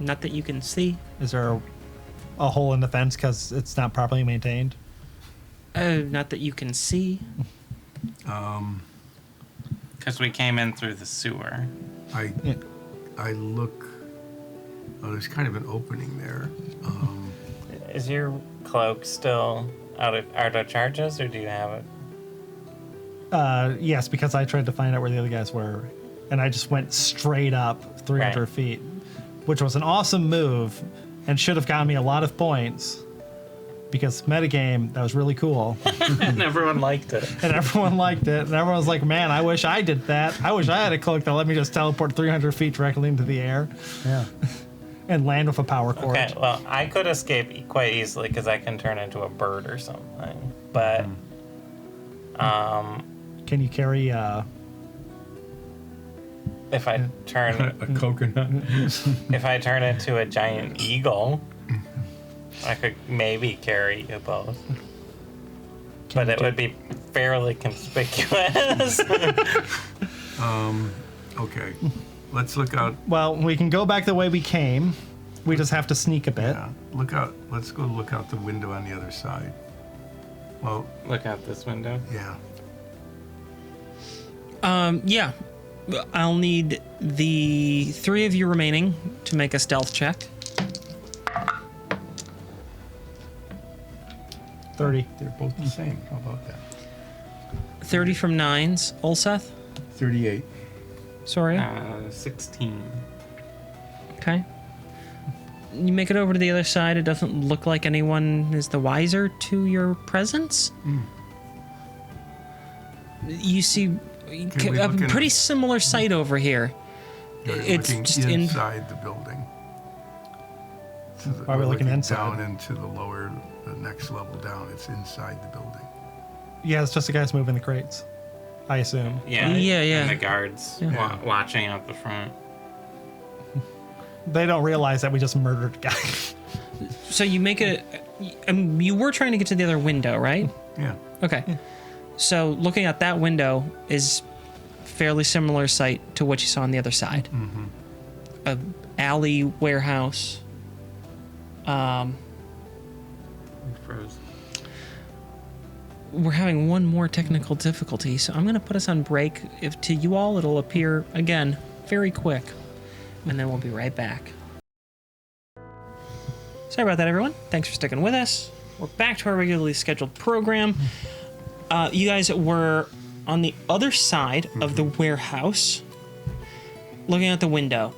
Not that you can see. Is there a hole in the fence because it's not properly maintained? Not that you can see. Because we came in through the sewer. I Yeah. I look. Oh, there's kind of an opening there. Is your cloak still out of charges, or do you have it? Yes, because I tried to find out where the other guys were, and I just went straight up 300 Right. feet, which was an awesome move and should have gotten me a lot of points because metagame, that was really cool. And everyone liked it. And everyone liked it. And everyone was like, man, I wish I did that. I wish I had a cloak that let me just teleport 300 feet directly into the air Yeah. and land with a power cord. Okay, well, I could escape quite easily because I can turn into a bird or something. But, Can you carry if I turn A coconut. if I turn into a giant eagle, I could maybe carry you both. But it would be fairly conspicuous. Okay, let's look out. Well, we can go back the way we came. We just have to sneak a bit. Yeah, look out. Let's go look out the window on the other side. Well, Look out this window. yeah. Yeah. I'll need the 3 of you remaining to make a stealth check. 30. They're both the same. How about that? 30 from Nines. Ulseth? 38. Soria? 16. Okay. You make it over to the other side. It doesn't look like anyone is the wiser to your presence. You see we a look in- pretty similar sight over here. You're It's looking just inside the building. Why are we we're looking inside? Down into the next level down. It's inside the building. Yeah, it's just the guys moving the crates, I assume. Yeah. Yeah. And the guards Yeah. watching out the front. They don't realize that we just murdered a guy. So you make it. You were trying to get to the other window, right? Yeah. Okay. So looking at that window is fairly similar sight to what you saw on the other side. A alley warehouse. We froze. We're having one more technical difficulty, so I'm going to put us on break. If to you all, it'll appear again very quick, and then we'll be right back. Sorry about that, everyone. Thanks for sticking with us. We're back to our regularly scheduled program. You guys were on the other side of the warehouse, looking out the window.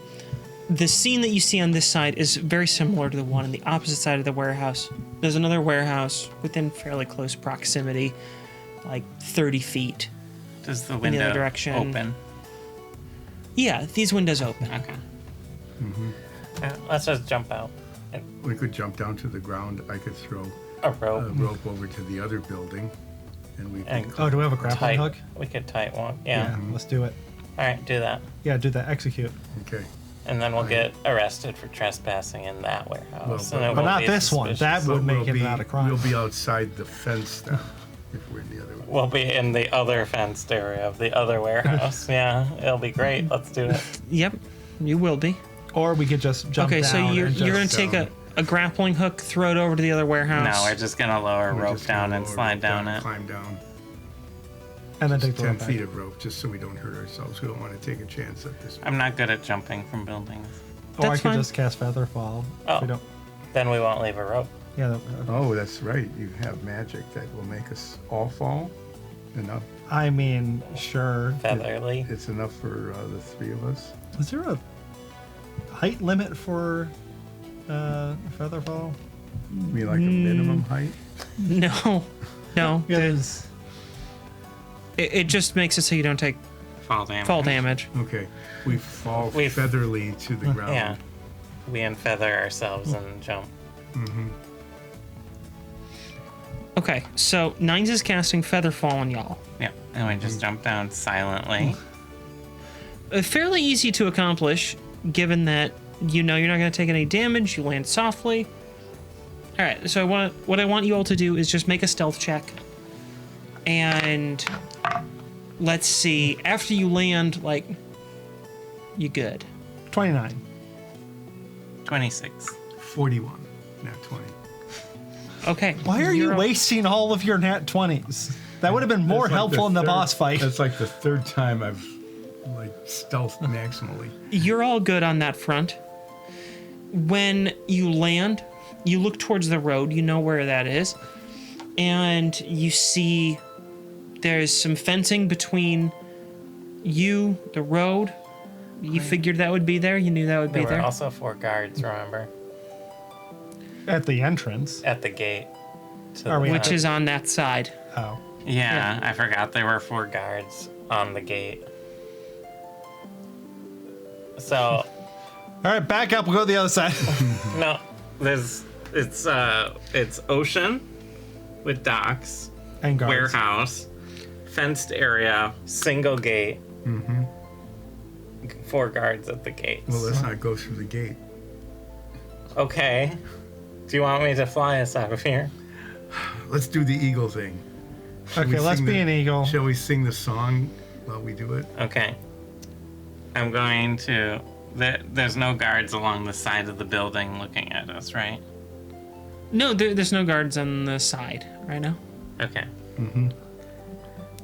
The scene that you see on this side is very similar to the one on the opposite side of the warehouse. There's another warehouse within fairly close proximity, like 30 feet. Does the the window other direction. open? Yeah, these windows open. Okay. Let's just jump out. We could jump down to the ground. I could throw A a rope. rope over to the other building, and we And could. Oh, do we have a grappling Tight. hook? We could tight one. Yeah. Let's do it. All right, do that. Yeah, do that. Execute. Okay. And then we'll get arrested for trespassing in that warehouse. Well, and it But won't not be this one. suspicious. That would make it not a crime. We'll be outside the fence then, if we're in the other one. We'll be in the other fenced area of the other warehouse. Yeah, it'll be great. Let's do it. Yep, you will be. Or we could just jump Okay, down. so you're and going just- to take a grappling hook, throw it over to the other warehouse. No, we're just gonna lower We're rope just gonna down and lower slide rope down it. Climb down. and then take the 10 rope back. feet of rope, just so we don't hurt ourselves. We don't want to take a chance at this. I'm not good at jumping from buildings. Or I That's could fine. just cast Featherfall. Oh. If we don't. Then we won't leave a rope. Yeah. Oh, that's right. You have magic that will make us all fall. Enough. I mean, sure. Featherly. It's enough for the 3 of us. Is there a height limit for feather fall? I mean, like a minimum height? No. Yes. It just makes it so you don't take Fall damage. fall damage. Okay. We fall We- featherly to the ground. Yeah. We unfeather ourselves and jump. Okay, so Nines is casting Feather Fall on y'all. Yeah. And we just jump down silently. Fairly easy to accomplish, given that you know you're not going to take any damage. You land softly. All right, so what I want you all to do is just make a stealth check. And let's see, after you land, like, you good. 29. 26. 41, not 20. Okay. Why are you you're- wasting all of your nat 20s? That would have been more That's like helpful in the third- boss fight. That's like the third time I've stealthed maximally. You're all good on that front. When you land, you look towards the road, you know where that is, and you see there's some fencing between you, the road. You figured that would be there? You knew that would be There were there? also 4 guards, remember? At the entrance. At the gate. To Are we- the Which front. is on that side. Oh. Yeah, I forgot there were 4 guards on the gate. So, All right, back up. We'll go to the other side. no, it's ocean with docks, And guards. warehouse, fenced area, single gate. 4 guards at the gates. Well, let's not go through the gate. Okay. Do you want me to fly us out of here? Let's do the eagle thing. Shall we Okay, let's sing be the- an eagle. Shall we sing the song while we do it? Okay. I'm going to. There's no guards along the side of the building looking at us, right? No, there's no guards on the side right now. Okay.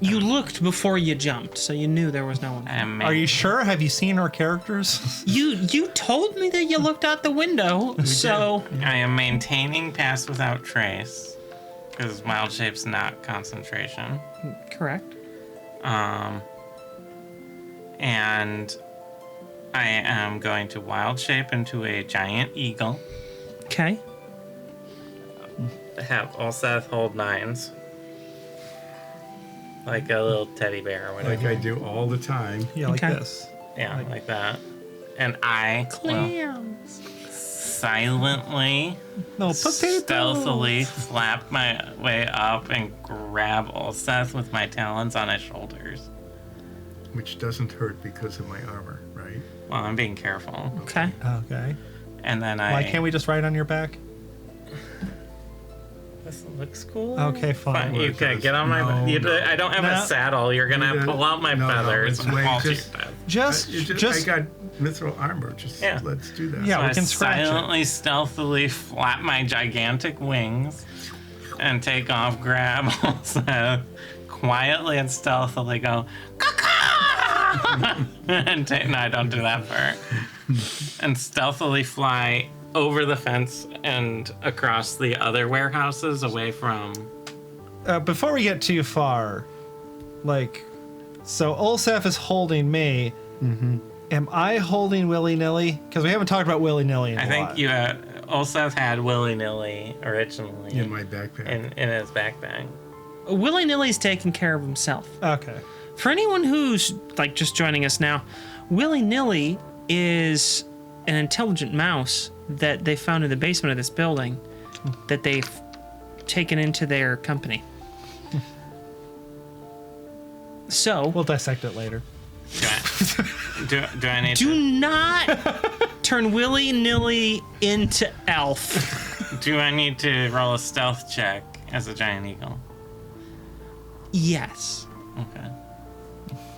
You looked before you jumped, so you knew there was no one. Are you sure? Have you seen our characters? You told me that you looked out the window, so I am maintaining pass without trace because wild shape's not concentration. correct. And I am going to wild shape into a giant eagle. Okay. Have Ulseth hold 9s. Like a little teddy bear or whatever. Like I do all the time. Yeah, like Okay. this. Yeah, like that. And I will silently, No, potato. stealthily flap my way up and grab Ulseth with my talons on his shoulders. Which doesn't hurt because of my armor, right? Well, I'm being careful. Okay. Okay. And then Why can't we just ride on your back? This looks cool. Okay, fine. You Well, can get on my. no, you, I don't have No. a saddle. You're gonna No, pull out my no, feathers it's and way fall to your just- death. Just, I got mithril armor. Just Yeah. let's do that. Yeah. So we I can scratch it. silently, stealthily flap my gigantic wings and take off, grab Ulseth, quietly and stealthily go, "Caw-caw!" and no, I don't do that part. And stealthily fly over the fence and across the other warehouses away from. Before we get too far, so Ulseth is holding me. Am I holding willy nilly? Because we haven't talked about willy nilly in a I while. think you Ulseth had willy nilly originally In my backpack. in his backpack. Willy nilly's taking care of himself. Okay. For anyone who's like just joining us now, Willy Nilly is an intelligent mouse that they found in the basement of this building that they've taken into their company. So We'll dissect it later. Do I need do not turn Willy Nilly into Elf. do I need to roll a stealth check as a giant eagle? Yes. Okay.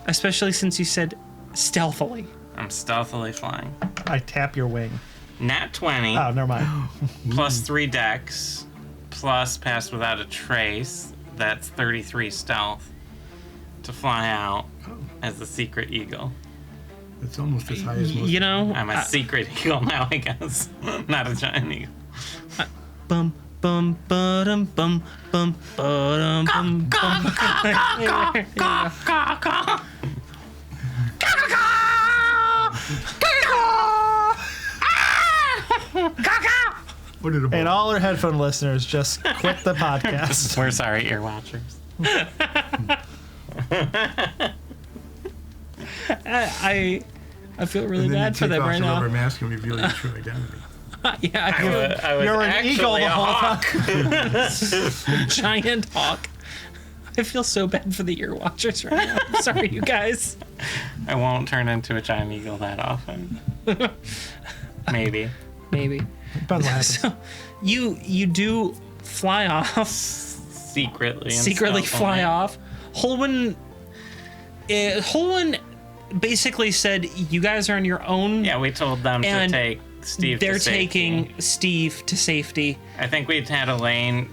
Especially since you said stealthily. I'm stealthily flying. I tap your wing. Nat 20 Oh, never mind. plus 3 dex plus pass without a trace. That's 33 stealth to fly out as the secret eagle. It's almost as high as most. You know, I'm a secret eagle now, I guess. Not a giant eagle. bum bum ba-dum bum bum ba-dum bum bum. What did it And all our headphone listeners, just quit the podcast. We're sorry, ear watchers. I feel really bad for them right now. Take off the rubber mask and reveal your true identity. Yeah, I was You're an eagle actually the a whole hawk. time. giant hawk. I feel so bad for the ear watchers right now. I'm sorry, you guys. I won't turn into a giant eagle that often. Maybe. Maybe. Depends what happens. So you do fly off. Secretly Secretly fly stealthily. off. Holwyn basically said, you guys are on your own. Yeah, we told them to And take Steve They're to safety. taking Steve to safety. I think we'd had Elaine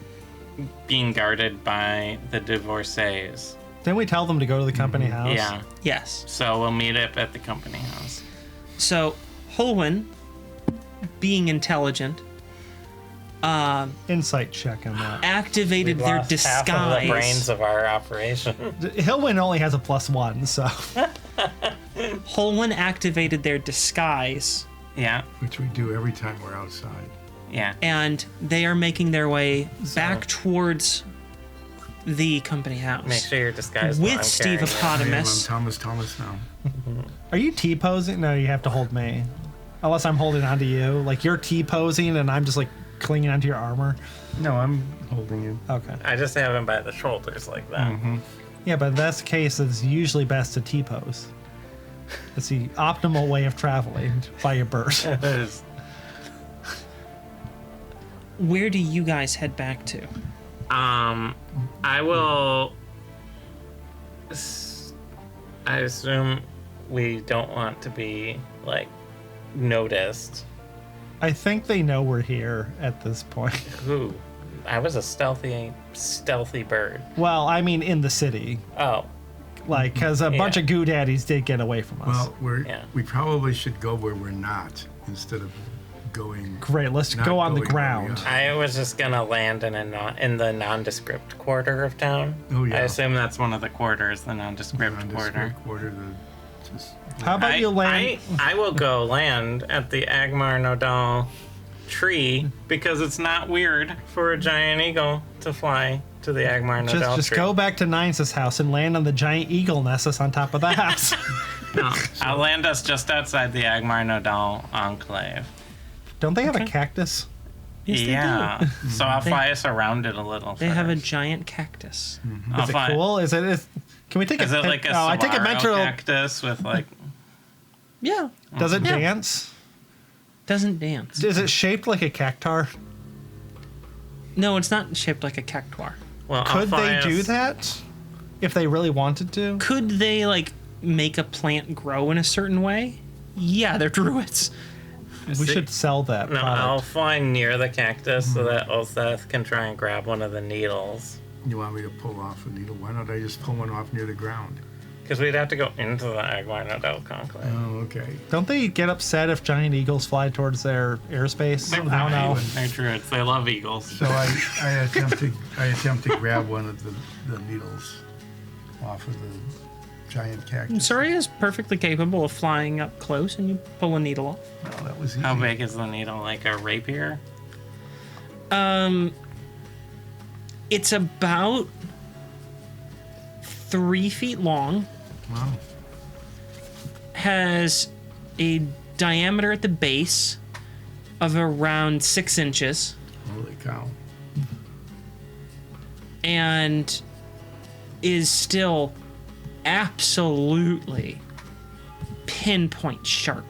being guarded by the divorcees. Didn't we tell them to go to the company house? Yeah. Yes. So we'll meet up at the company house. So Holwyn, being intelligent, Insight check on that. activated their Lost disguise. half of the brains of our operation. Hillwin only has a +1, so Holwyn activated their disguise, Yeah. Which we do every time we're outside. Yeah. and they are making their way back towards the company house. Make sure you're disguised With while I'm Steve carrying it. Eponymous. I'm Thomas now. are you T-posing? No, you have to hold me. Unless I'm holding onto you. Like you're T-posing and I'm just like clinging onto your armor. No, I'm holding you. Okay. I just have him by the shoulders like that. Yeah, but in that case, it's usually best to T-pose. It's the optimal way of traveling by a bird. Where do you guys head back to? I will. I assume we don't want to be like noticed. I think they know we're here at this point. Who? I was a stealthy bird. Well, I mean in the city. Oh, Like, because a bunch Yeah. of goo daddies did get away from us. Well, Yeah. we probably should go where we're not instead of going. Great, let's not go on the going where we ground. are. I was just gonna land in the nondescript quarter of town. Oh, yeah. I assume that's one of the quarters, the nondescript quarter. How about you land? I will go land at the Agmar Nodal tree because it's not weird for a giant eagle to fly to the Agmar Nodal Just tree. go back to Nine's house and land on the giant eagle nest that's on top of the house. No, I'll land us just outside the Agmar Nodal enclave. Don't they have a cactus? Yes, they Yeah, do. so I'll fly us around it a little. They have a first. giant cactus. I'll Is it fly- cool? Can we take Is a it pic- like a Oh, I take a saguaro mental. cactus with like? Yeah. Does it Yeah. dance? Doesn't dance. Is it shaped like a cactar? No, it's not shaped like a cactuar. Well, Could they do that if they really wanted to? Could they, like, make a plant grow in a certain way? Yeah, they're druids. We should sell that No, I'll product. fly near the cactus so that Ulseth can try and grab one of the needles. You want me to pull off a needle? Why don't I just pull one off near the ground? Because we'd have to go into the Agmar Nodal conclave. Oh, okay. Don't they get upset if giant eagles fly towards their airspace? I don't know. They're druids. They love eagles. So I attempt to grab one of the needles off of the giant cactus. Soria is perfectly capable of flying up close, and you pull a needle off. No, that was easy. How big is the needle? Like a rapier? It's about 3 feet long, Wow. has a diameter at the base of around 6 inches, Holy cow. and is still absolutely pinpoint sharp.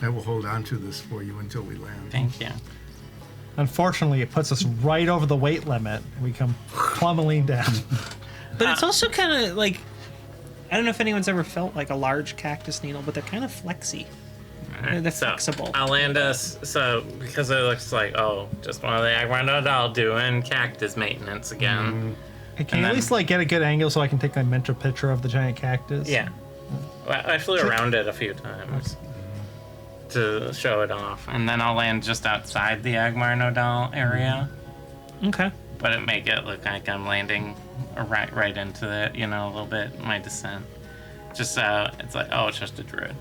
I will hold on to this for you until we land. Thank you. Unfortunately, it puts us right over the weight limit. We come plummeting down. But it's also kind of like, I don't know if anyone's ever felt like a large cactus needle, but they're kind of flexy. They're So, flexible. I'll land us. So, because it looks like, just one of the Agmar Nodal doing cactus maintenance again. Hey, can And you at then- least like get a good angle so I can take a mental picture of the giant cactus? Yeah. Well, I flew around it a few times to show it off. And then I'll land just outside the Agmar Nodal area. Okay. But it make it look like I'm landing right into it, a little bit, my descent. Just so it's like, it's just a druid.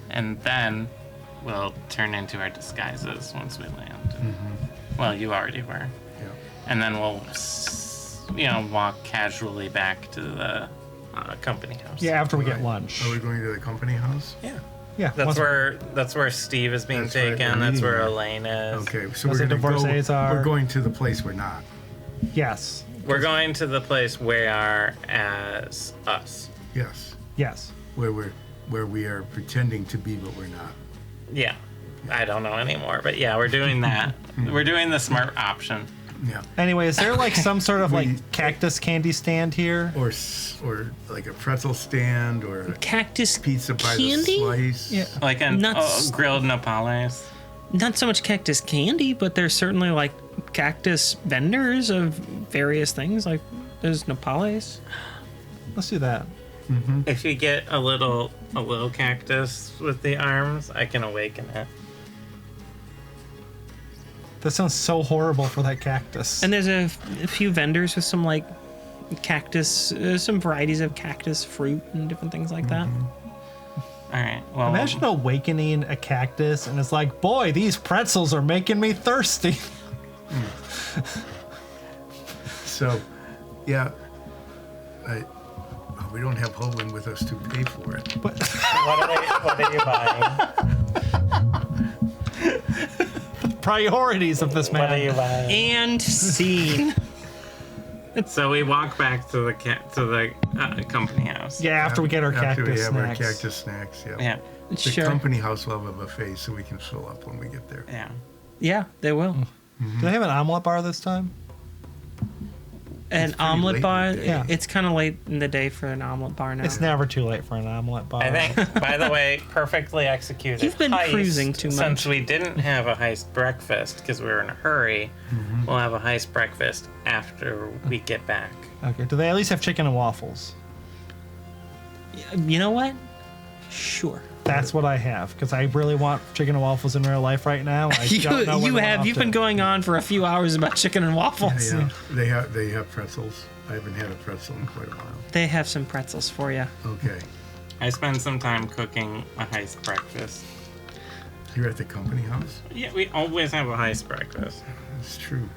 And then we'll turn into our disguises once we land. Well, you already were. Yeah. And then we'll, walk casually back to the company house. Yeah, after we get Right. lunch. Are we going to the company house? Yeah. Yeah. That's where Steve is being That's right, taken. we're That's meeting where there. Elaine is. Okay, so Those we're are going to go. divorcees are- We're going to the place we're not. Yes. We're going to the place where as us. Yes, Yes. where we are pretending to be, but we're not. Yeah. I don't know anymore, but yeah, we're doing that. We're doing the smart option. Yeah. Anyway, is there like some sort of We- like cactus candy stand here? Or like a pretzel stand or a Cactus pizza by the candy? slice. Yeah. Like a Nuts. grilled nopales. Not so much cactus candy, but there's certainly like cactus vendors of various things. Like there's nopales. Let's do that. If you get a little cactus with the arms, I can awaken it. That sounds so horrible for that cactus. And there's a few vendors with some like cactus, some varieties of cactus fruit and different things like that. All right. Well, Imagine awakening a cactus and it's like, boy, these pretzels are making me thirsty. So, yeah, we don't have Hoagland with us to pay for it. But what are you buying? priorities of this What are man. you buying? And scene. So we walk back to the company house. Yeah, after we get our After cactus we have snacks. our cactus snacks, yeah. Yeah. The Sure. company house will have a buffet, so we can fill up when we get there. Yeah. Yeah, they will. Do they have an omelet bar this time? An pretty omelet late in bar. the day. Yeah. It's kind of late in the day for an omelet bar now. It's never too late for an omelet bar. I think, by the way, perfectly executed. You've been heist, cruising too much. Since we didn't have a heist breakfast because we were in a hurry, we'll have a heist breakfast after we get back. Okay. Do they at least have chicken and waffles? You know what? Sure. That's what I have because I really want chicken and waffles in real life right now. I don't know You when have. off You've to. been going on for a few hours about chicken and waffles. Yeah, they have pretzels. I haven't had a pretzel in quite a while. They have some pretzels for you. Okay, I spend some time cooking a heist breakfast. you're at the company house. Yeah, we always have a heist breakfast. That's true.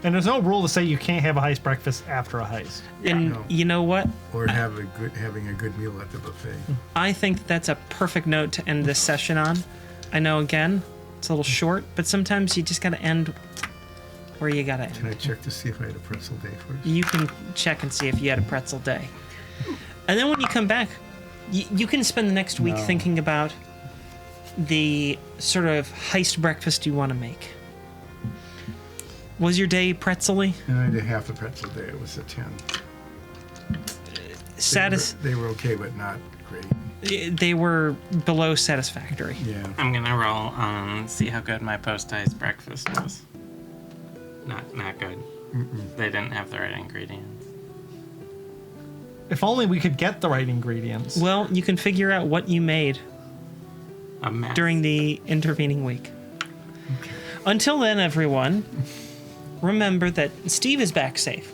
And there's no rule to say you can't have a heist breakfast after a heist. And No. you know what? Or having a good meal at the buffet. I think that's a perfect note to end this session on. I know, again, it's a little short, but sometimes you just got to end where you got to Can end. I check to see if I had a pretzel day first? You can check and see if you had a pretzel day. And then when you come back, you can spend the next week thinking about the sort of heist breakfast you want to make. Was your day pretzel-y? And I did half a pretzel day. It was a 10. They were okay, but not great. They were below satisfactory. Yeah. I'm gonna roll see how good my post heist breakfast was. Not good. They didn't have the right ingredients. If only we could get the right ingredients. Well, you can figure out what you made A mess. during the intervening week. Until then, everyone, remember that Steve is back safe.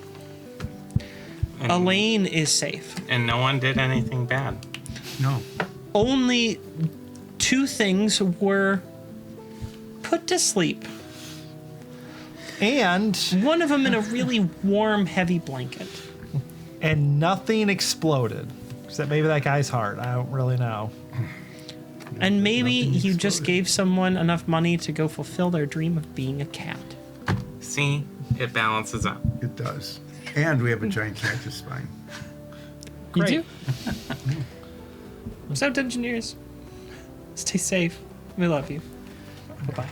and, Elaine is safe. and no one did anything bad. No. Only 2 things were put to sleep. And One of them in a really warm, heavy blanket. nothing exploded. Except maybe that guy's heart. I don't really know. And maybe Nothing you just exploded. gave someone enough money to go fulfill their dream of being a cat. See, it balances out. It does. And we have a giant cactus spine. You Great. do? So, engineers, stay safe. We love you. Bye-bye.